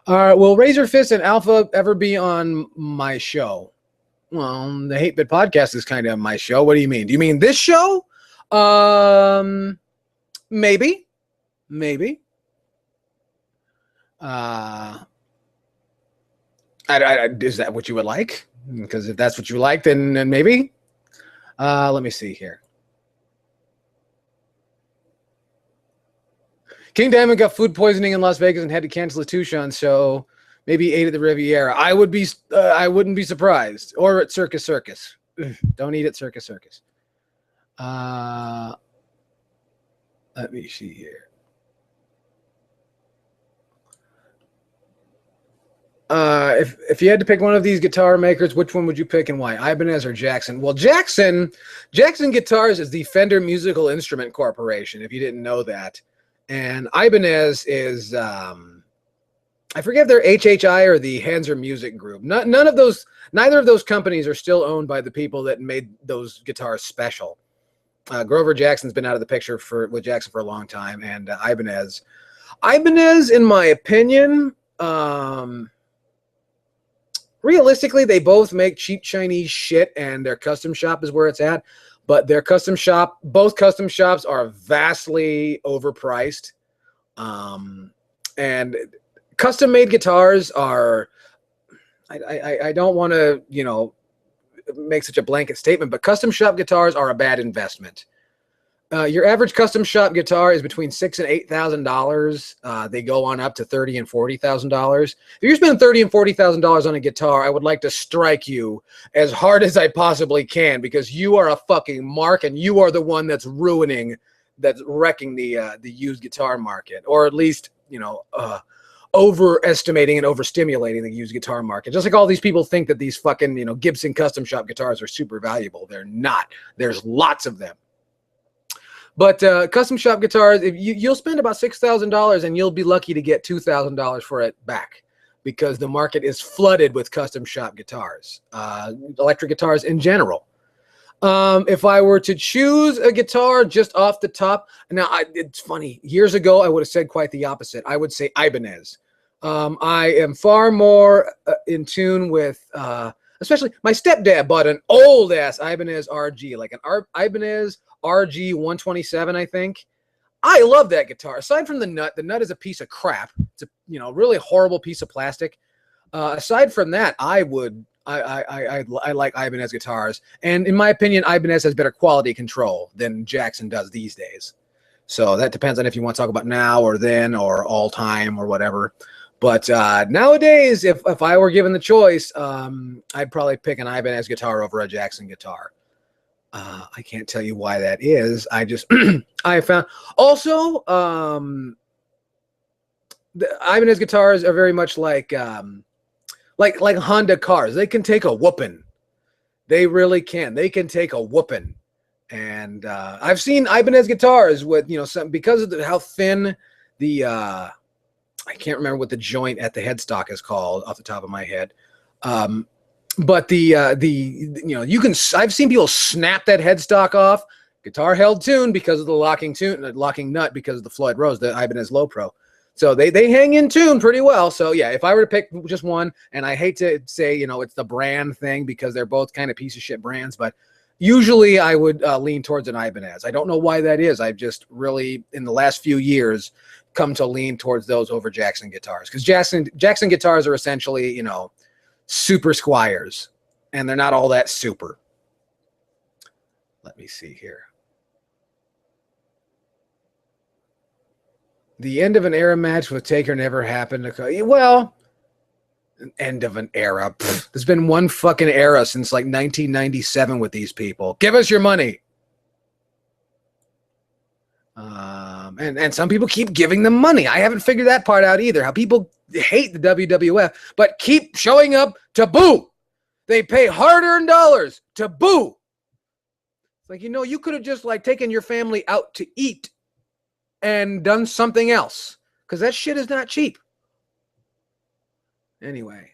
Will Razor Fist and Alpha ever be on my show? Well, the 8-Bit Podcast is kind of my show. What do you mean? Do you mean this show? Maybe. Is that what you would like? Because if that's what you like, then maybe. Let me see here. King Diamond got food poisoning in Las Vegas and had to cancel the Tucson show. Maybe ate at the Riviera. I wouldn't be surprised. Or at Circus Circus. Don't eat at Circus Circus. Let me see here. If you had to pick one of these guitar makers, which one would you pick and why? Ibanez or Jackson? Well, Jackson Guitars is the Fender Musical Instrument Corporation, if you didn't know that. And Ibanez is, I forget if they're HHI or the Hanser Music Group. Neither of those companies are still owned by the people that made those guitars special. Grover Jackson's been out of the picture with Jackson for a long time, and Ibanez, in my opinion, realistically, they both make cheap Chinese shit, and their custom shop is where it's at. But both custom shops are vastly overpriced. And custom-made guitars are, I don't want to, make such a blanket statement, but custom shop guitars are a bad investment. Your average custom shop guitar is between $6,000 and $8,000. They go on up to $30,000 and $40,000. If you're spending $30,000 and $40,000 on a guitar, I would like to strike you as hard as I possibly can, because you are a fucking mark, and you are the one that's wrecking the used guitar market, or at least overestimating and overstimulating the used guitar market. Just like all these people think that these fucking Gibson custom shop guitars are super valuable. They're not. There's lots of them. But custom shop guitars, you'll spend about $6,000 and you'll be lucky to get $2,000 for it back, because the market is flooded with custom shop guitars, electric guitars in general. If I were to choose a guitar just off the top, now it's funny. Years ago, I would have said quite the opposite. I would say Ibanez. I am far more in tune with, especially my stepdad bought an old ass Ibanez RG, like an Ibanez RG 127, I think. I love that guitar. Aside from the nut is a piece of crap. It's a really horrible piece of plastic. Aside from that, I like Ibanez guitars, and in my opinion, Ibanez has better quality control than Jackson does these days. So that depends on if you want to talk about now or then or all time or whatever. But nowadays, if I were given the choice, I'd probably pick an Ibanez guitar over a Jackson guitar. I can't tell you why that is. I just I found also the Ibanez guitars are very much like Honda cars. They can take a whooping. They really can. They can take a whooping. And I've seen Ibanez guitars with because of how thin the I can't remember what the joint at the headstock is called off the top of my head. But I've seen people snap that headstock off. Guitar held tuned because of the locking nut because of the Floyd Rose, the Ibanez Low Pro. So they hang in tune pretty well. So yeah, if I were to pick just one, and I hate to say it's the brand thing because they're both kind of piece of shit brands, but usually I would lean towards an Ibanez. I don't know why that is. I've just really in the last few years come to lean towards those over Jackson guitars, because Jackson guitars are essentially super Squires, and they're not all that super. Let me see here. The end of an era match with Taker never happened. Well, an end of an era. Pfft, there's been one fucking era since like 1997 with these people. Give us your money. And some people keep giving them money. I haven't figured that part out either. How people hate the WWF, but keep showing up to boo. They pay hard-earned dollars to boo. It's like, you could have just taken your family out to eat and done something else, because that shit is not cheap. Anyway,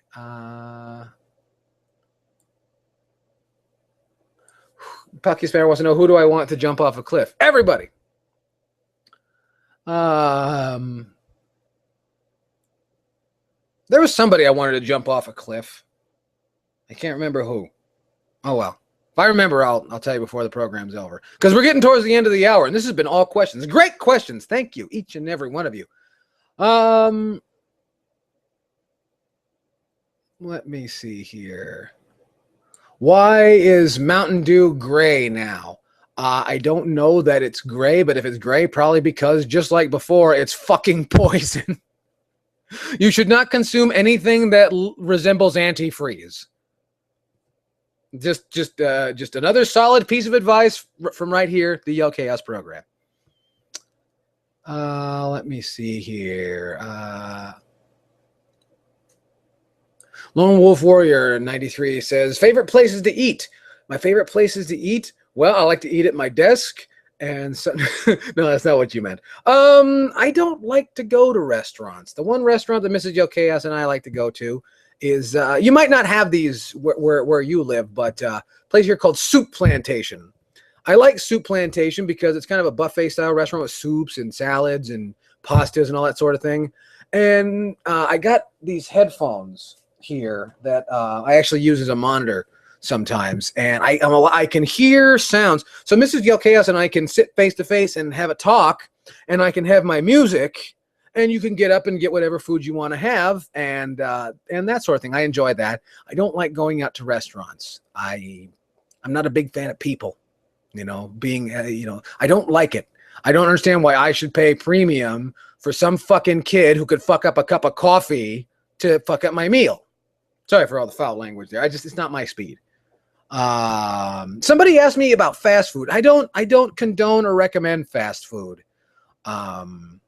Pucky Sparrow wants to know, who do I want to jump off a cliff? Everybody. There was somebody I wanted to jump off a cliff. I can't remember who. Oh well. If I remember, I'll tell you before the program's over, because we're getting towards the end of the hour, and this has been all questions. Great questions. Thank you, each and every one of you. Let me see here. Why is Mountain Dew gray now? I don't know that it's gray, but if it's gray, probably because, just like before, it's fucking poison. You should not consume anything that resembles antifreeze. Just another solid piece of advice from right here, the Yellkaos program. Let me see here. Lone Wolf Warrior 93 says, favorite places to eat. My favorite places to eat? Well, I like to eat at my desk. And so, no, that's not what you meant. I don't like to go to restaurants. The one restaurant that Mrs. Yellkaos and I like to go to is, you might not have these where you live, but a place here called Soup Plantation. I like Soup Plantation because it's kind of a buffet style restaurant with soups and salads and pastas and all that sort of thing. And I got these headphones here that I actually use as a monitor sometimes, and I can hear sounds. So Mrs. Yellkaos and I can sit face to face and have a talk, and I can have my music, and you can get up and get whatever food you want to have, and that sort of thing. I enjoy that. I don't like going out to restaurants. I'm not a big fan of people, being I don't like it. I don't understand why I should pay premium for some fucking kid who could fuck up a cup of coffee to fuck up my meal. Sorry for all the foul language there. It's not my speed. Somebody asked me about fast food. I don't condone or recommend fast food. The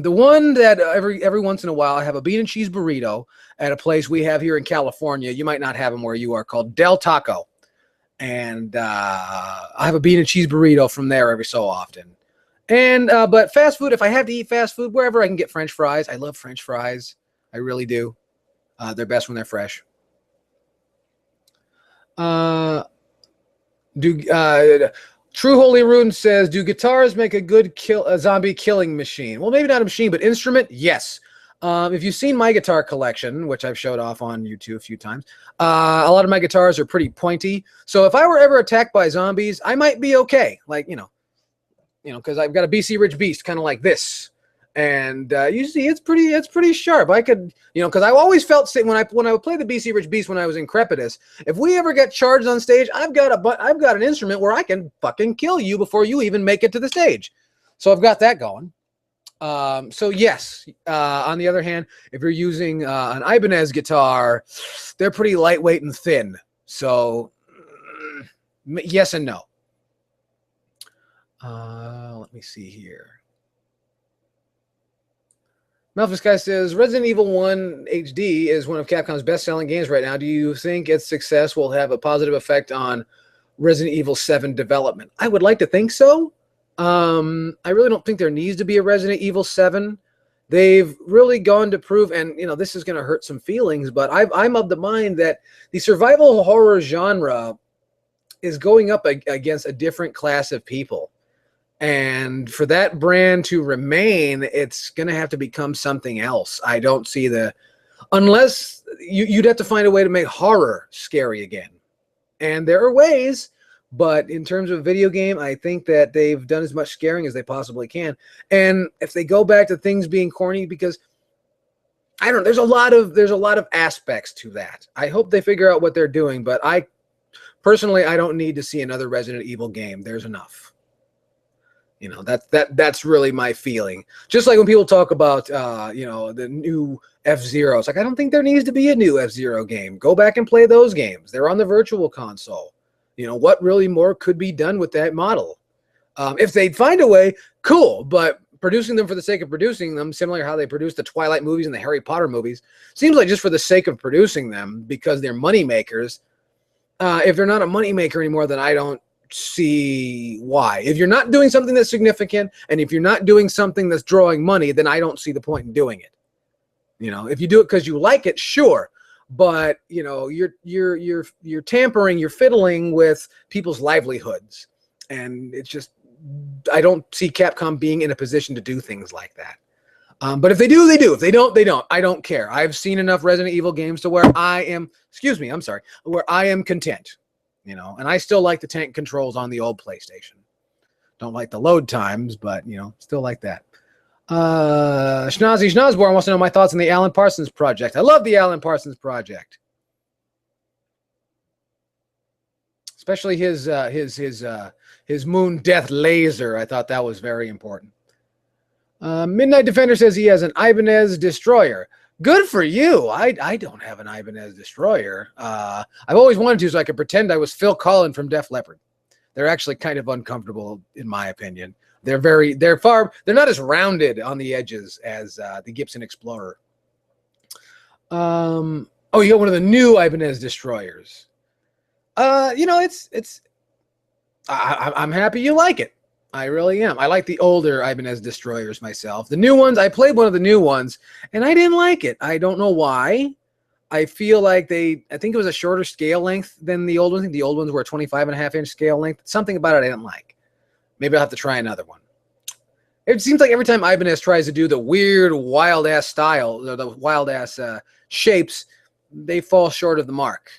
one that every once in a while I have a bean and cheese burrito at a place we have here in California. You might not have them where you are, called Del Taco. And I have a bean and cheese burrito from there every so often. And but fast food, if I have to eat fast food, wherever I can get French fries. I love French fries. I really do. They're best when they're fresh. True Holy Rune says, do guitars make a good zombie killing machine? Well, maybe not a machine, but instrument, yes. If you've seen my guitar collection, which I've showed off on YouTube a few times, a lot of my guitars are pretty pointy. So if I were ever attacked by zombies, I might be okay. Like, because I've got a BC Rich Beast, kind of like this. And you see, it's pretty sharp. I could, because I always felt when I would play the BC Rich Beast when I was in Crepitus, if we ever get charged on stage, I've got an instrument where I can fucking kill you before you even make it to the stage. So I've got that going. So yes. On the other hand, if you're using an Ibanez guitar, they're pretty lightweight and thin. So yes and no. Let me see here. Melphis Guy says, Resident Evil 1 HD is one of Capcom's best-selling games right now. Do you think its success will have a positive effect on Resident Evil 7 development? I would like to think so. I really don't think there needs to be a Resident Evil 7. They've really gone to prove, and this is going to hurt some feelings, but I'm of the mind that the survival horror genre is going up against a different class of people. And for that brand to remain, it's going to have to become something else. I don't see unless you'd have to find a way to make horror scary again. And there are ways, but in terms of video game, I think that they've done as much scaring as they possibly can. And if they go back to things being corny, because I don't know, there's a lot of aspects to that. I hope they figure out what they're doing, but personally, I don't need to see another Resident Evil game. There's enough. That's really my feeling. Just like when people talk about, the new F-Zero. It's like, I don't think there needs to be a new F-Zero game. Go back and play those games. They're on the virtual console. What really more could be done with that model? If they'd find a way, cool. But producing them for the sake of producing them, similar to how they produced the Twilight movies and the Harry Potter movies, seems like just for the sake of producing them because they're money makers. If they're not a money maker anymore, then I don't see why. If you're not doing something that's significant, and if you're not doing something that's drawing money, then I don't see the point in doing it. If you do it because you like it, sure, but you're tampering, you're fiddling with people's livelihoods, and it's just, I don't see Capcom being in a position to do things like that. But if they do, they do. If they don't, they don't. I don't care. I've seen enough Resident Evil games to where I am content. And I still like the tank controls on the old PlayStation. Don't like the load times, but, still like that. Schnozzy Schnozborn wants to know my thoughts on the Alan Parsons project. I love the Alan Parsons project. Especially his Moon Death laser. I thought that was very important. Midnight Defender says he has an Ibanez Destroyer. Good for you. I don't have an Ibanez Destroyer. I've always wanted to, so I could pretend I was Phil Collin from Def Leppard. They're actually kind of uncomfortable, in my opinion. They're not as rounded on the edges as the Gibson Explorer. Oh, you got one of the new Ibanez destroyers. You know, I'm happy you like it. I really am. I like the older Ibanez destroyers myself. The new ones, I played one of the new ones, and I didn't like it. I don't know why. I feel like I think it was a shorter scale length than the old ones. I think the old ones were a 25.5-inch scale length. Something about it I didn't like. Maybe I'll have to try another one. It seems like every time Ibanez tries to do the weird, wild-ass style, or the wild-ass shapes, they fall short of the mark.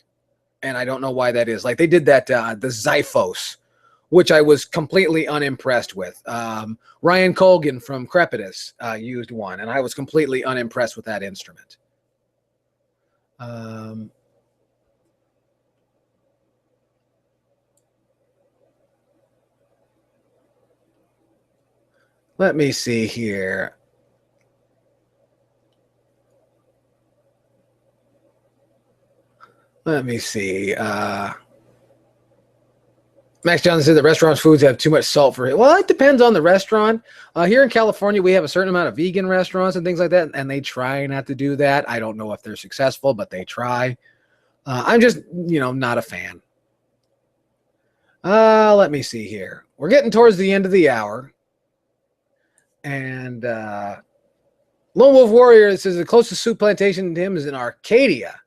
And I don't know why that is. Like they did that, the Xiphos, which I was completely unimpressed with. Ryan Colgan from Crepitus used one, and I was completely unimpressed with that instrument. Let me see here. Let me see. Max Johnson said that restaurants' foods have too much salt for it. Well, it depends on the restaurant. Here in California, we have a certain amount of vegan restaurants and things like that, and they try not to do that. I don't know if they're successful, but they try. I'm just, not a fan. Let me see here. We're getting towards the end of the hour. And Lone Wolf Warrior says the closest soup plantation to him is in Arcadia.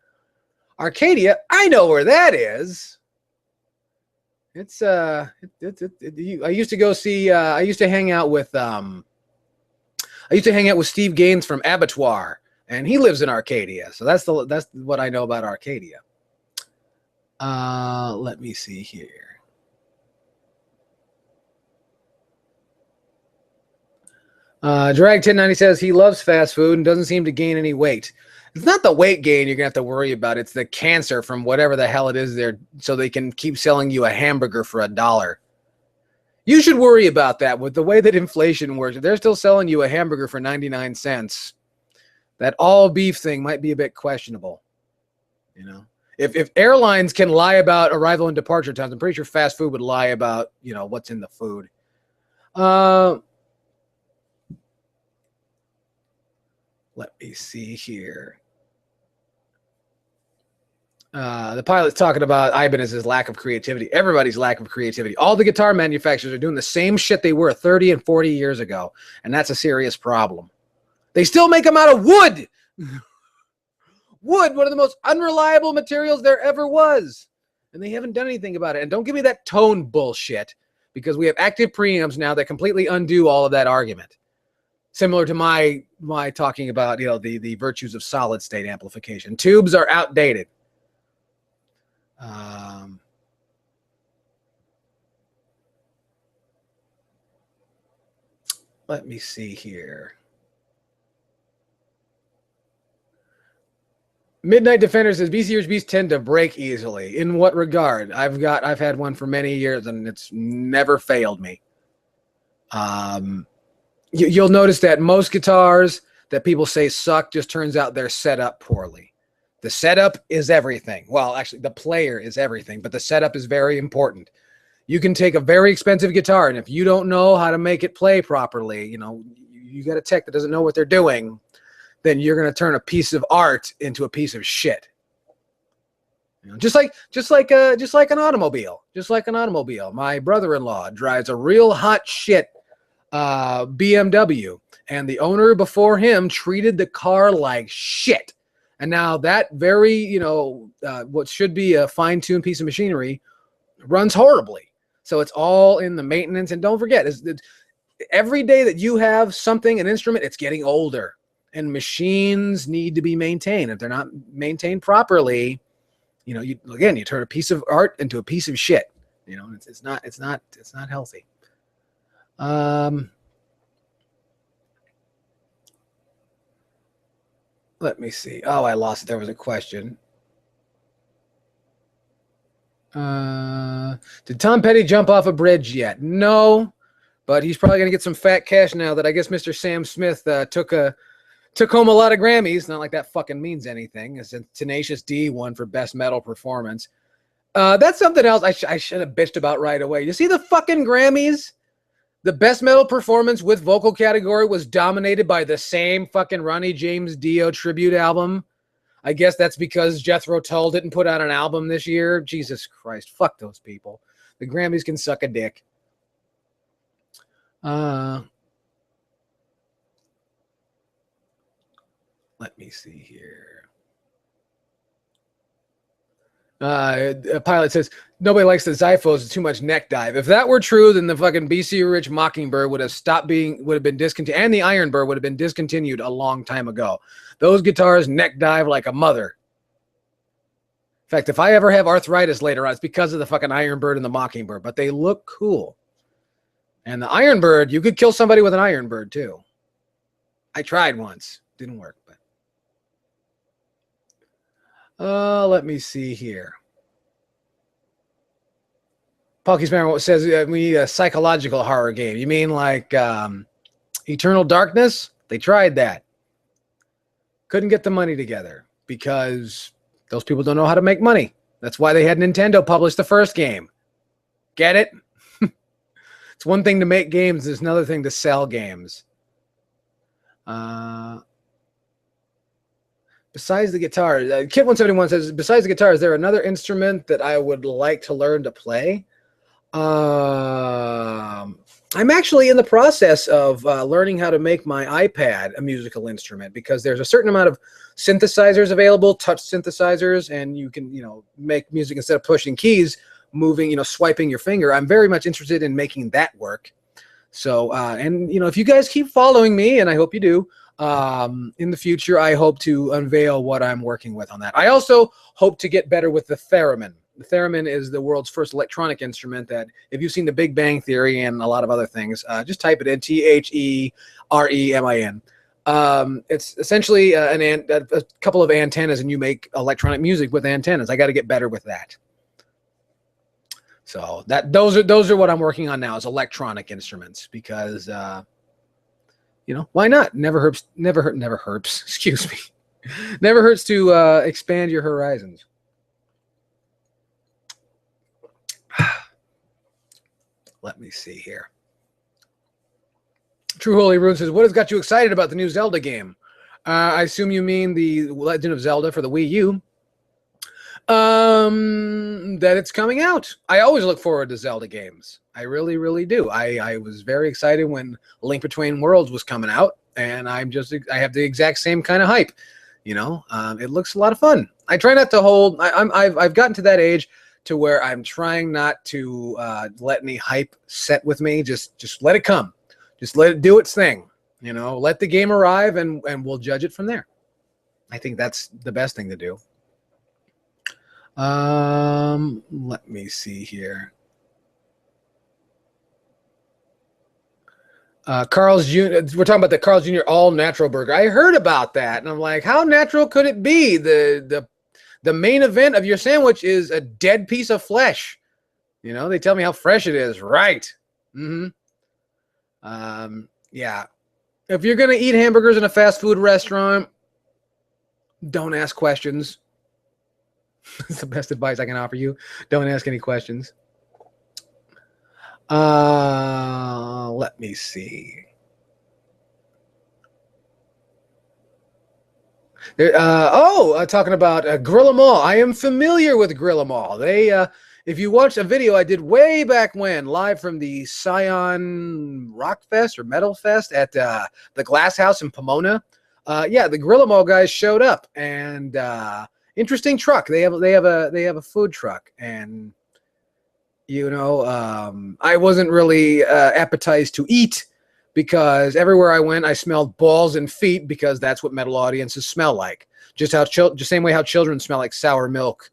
Arcadia, I know where that is. It's I used to go see. I used to hang out with Steve Gaines from Abattoir, and he lives in Arcadia. So that's what I know about Arcadia. Let me see here. Drag 1090 says he loves fast food and doesn't seem to gain any weight. It's not the weight gain you're going to have to worry about. It's the cancer from whatever the hell it is there, so they can keep selling you a hamburger for $1. You should worry about that with the way that inflation works. If they're still selling you a hamburger for 99 cents, that all beef thing might be a bit questionable. If airlines can lie about arrival and departure times, I'm pretty sure fast food would lie about, what's in the food. Let me see here. The pilot's talking about Ibanez's lack of creativity. Everybody's lack of creativity. All the guitar manufacturers are doing the same shit they were 30 and 40 years ago, and that's a serious problem. They still make them out of wood. Wood, one of the most unreliable materials there ever was, and they haven't done anything about it. And don't give me that tone bullshit, because we have active preamps now that completely undo all of that argument. Similar to my talking about the virtues of solid state amplification. Tubes are outdated. Let me see here. Midnight Defender says BC beats tend to break easily. In what regard? I've had one for many years and it's never failed me. You'll notice that most guitars that people say suck just turns out they're set up poorly. The setup is everything. Well, actually, the player is everything, but the setup is very important. You can take a very expensive guitar, and if you don't know how to make it play properly, you got a tech that doesn't know what they're doing, then you're going to turn a piece of art into a piece of shit. Just like an automobile. Just like an automobile. My brother-in-law drives a real hot shit BMW, and the owner before him treated the car like shit. And now that very, what should be a fine-tuned piece of machinery runs horribly. So it's all in the maintenance. And don't forget, every day that you have something, an instrument, it's getting older. And machines need to be maintained. If they're not maintained properly, you turn a piece of art into a piece of shit. It's not healthy. Let me see. Oh, I lost it. There was a question. Did Tom Petty jump off a bridge yet? No, but he's probably going to get some fat cash now that I guess Mr. Sam Smith took home a lot of Grammys. Not like that fucking means anything. It's a Tenacious D won for Best Metal Performance. That's something else I should have bitched about right away. You see the fucking Grammys? The Best Metal Performance with Vocal category was dominated by the same fucking Ronnie James Dio tribute album. I guess that's because Jethro Tull didn't put out an album this year. Jesus Christ, fuck those people. The Grammys can suck a dick. Let me see here. A pilot says nobody likes the Zyphos. It's too much neck dive. If that were true, then the fucking BC Rich Mockingbird would have been discontinued, and the Ironbird would have been discontinued a long time ago. Those guitars neck dive like a mother. In fact, if I ever have arthritis later on, it's because of the fucking Ironbird and the Mockingbird. But they look cool. And the Ironbird, you could kill somebody with an Ironbird too. I tried once, didn't work. Let me see here. Palky's Sparrow says we need a psychological horror game. You mean like Eternal Darkness? They tried that. Couldn't get the money together because those people don't know how to make money. That's why they had Nintendo publish the first game. Get it? It's one thing to make games. It's another thing to sell games. Besides the guitar, Kit171 says, besides the guitar, is there another instrument that I would like to learn to play? I'm actually in the process of learning how to make my iPad a musical instrument because there's a certain amount of synthesizers available, touch synthesizers, and you can, make music instead of pushing keys, moving, swiping your finger. I'm very much interested in making that work. So, and, if you guys keep following me, and I hope you do, in the future, I hope to unveil what I'm working with on that. I also hope to get better with the theremin. The theremin is the world's first electronic instrument that, if you've seen The Big Bang Theory and a lot of other things, just type it in, THEREMIN. It's essentially a couple of antennas, and you make electronic music with antennas. I got to get better with that. So those are what I'm working on now, is electronic instruments, because why not? Never hurts. Excuse me. Never hurts to expand your horizons. Let me see here. True Holy Rune says, what has got you excited about the new Zelda game? I assume you mean the Legend of Zelda for the Wii U. That it's coming out. I always look forward to Zelda games. I really, really do. I was very excited when Link Between Worlds was coming out, and I have the exact same kind of hype. It looks a lot of fun. I try not to hold. I've gotten to that age to where I'm trying not to let any hype set with me. Just let it come. Just let it do its thing. Let the game arrive, and we'll judge it from there. I think that's the best thing to do. Let me see here. Carl's Jr. We're talking about the Carl's Jr. all natural burger. I heard about that, and I'm like, how natural could it be? The main event of your sandwich is a dead piece of flesh. They tell me how fresh it is. Right. Yeah. If you're gonna eat hamburgers in a fast food restaurant, don't ask questions. That's the best advice I can offer you. Don't ask any questions. Let me see. Talking about Gorilla Mall. I am familiar with Gorilla Mall. They, if you watch a video I did way back when, live from the Scion Rock Fest or Metal Fest at the Glass House in Pomona. The Gorilla Mall guys showed up, and interesting truck. They have a food truck, and I wasn't really appetized to eat because everywhere I went, I smelled balls and feet because that's what metal audiences smell like. Just same way how children smell like sour milk,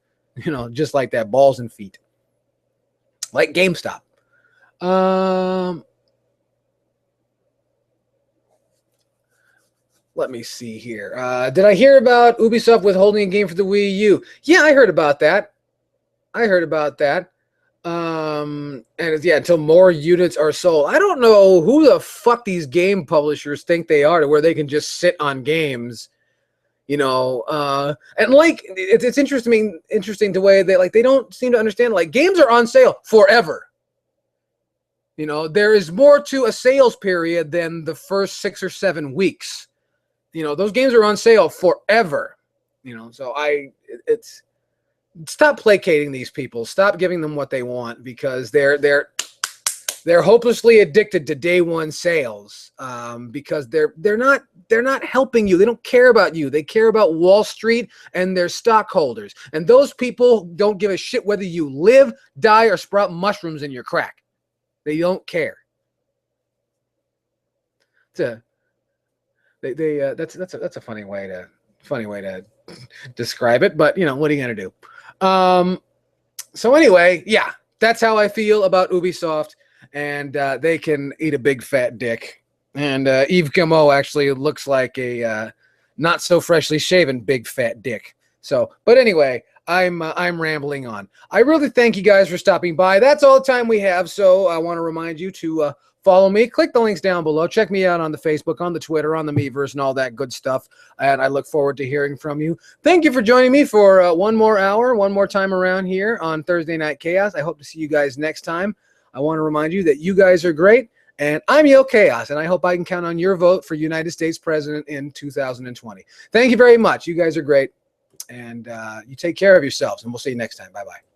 just like that, balls and feet, like GameStop. Let me see here. Did I hear about Ubisoft withholding a game for the Wii U? Yeah, I heard about that. And until more units are sold. I don't know who the fuck these game publishers think they are to where they can just sit on games, and like it's interesting the way they don't seem to understand, like, games are on sale forever. There is more to a sales period than the first 6 or 7 weeks. Those games are on sale forever. You know, so it's stop placating these people. Stop giving them what they want, because they're hopelessly addicted to day one sales, because they're not helping you. They don't care about you. They care about Wall Street and their stockholders. And those people don't give a shit whether you live, die, or sprout mushrooms in your crack. They don't care. That's a funny way to describe it, but you know, what are you gonna do? So anyway, yeah, that's how I feel about Ubisoft, and they can eat a big fat dick. And Yves Guillemot actually looks like a not so freshly shaven big fat dick. So, but anyway, I'm rambling on. I really thank you guys for stopping by. That's all the time we have. So I want to remind you to follow me. Click the links down below. Check me out on the Facebook, on the Twitter, on the MiiVerse, and all that good stuff. And I look forward to hearing from you. Thank you for joining me for one more hour, one more time around here on Thursday Night Chaos. I hope to see you guys next time. I want to remind you that you guys are great. And I'm Yellkaos, and I hope I can count on your vote for United States President in 2020. Thank you very much. You guys are great. And you take care of yourselves, and we'll see you next time. Bye-bye.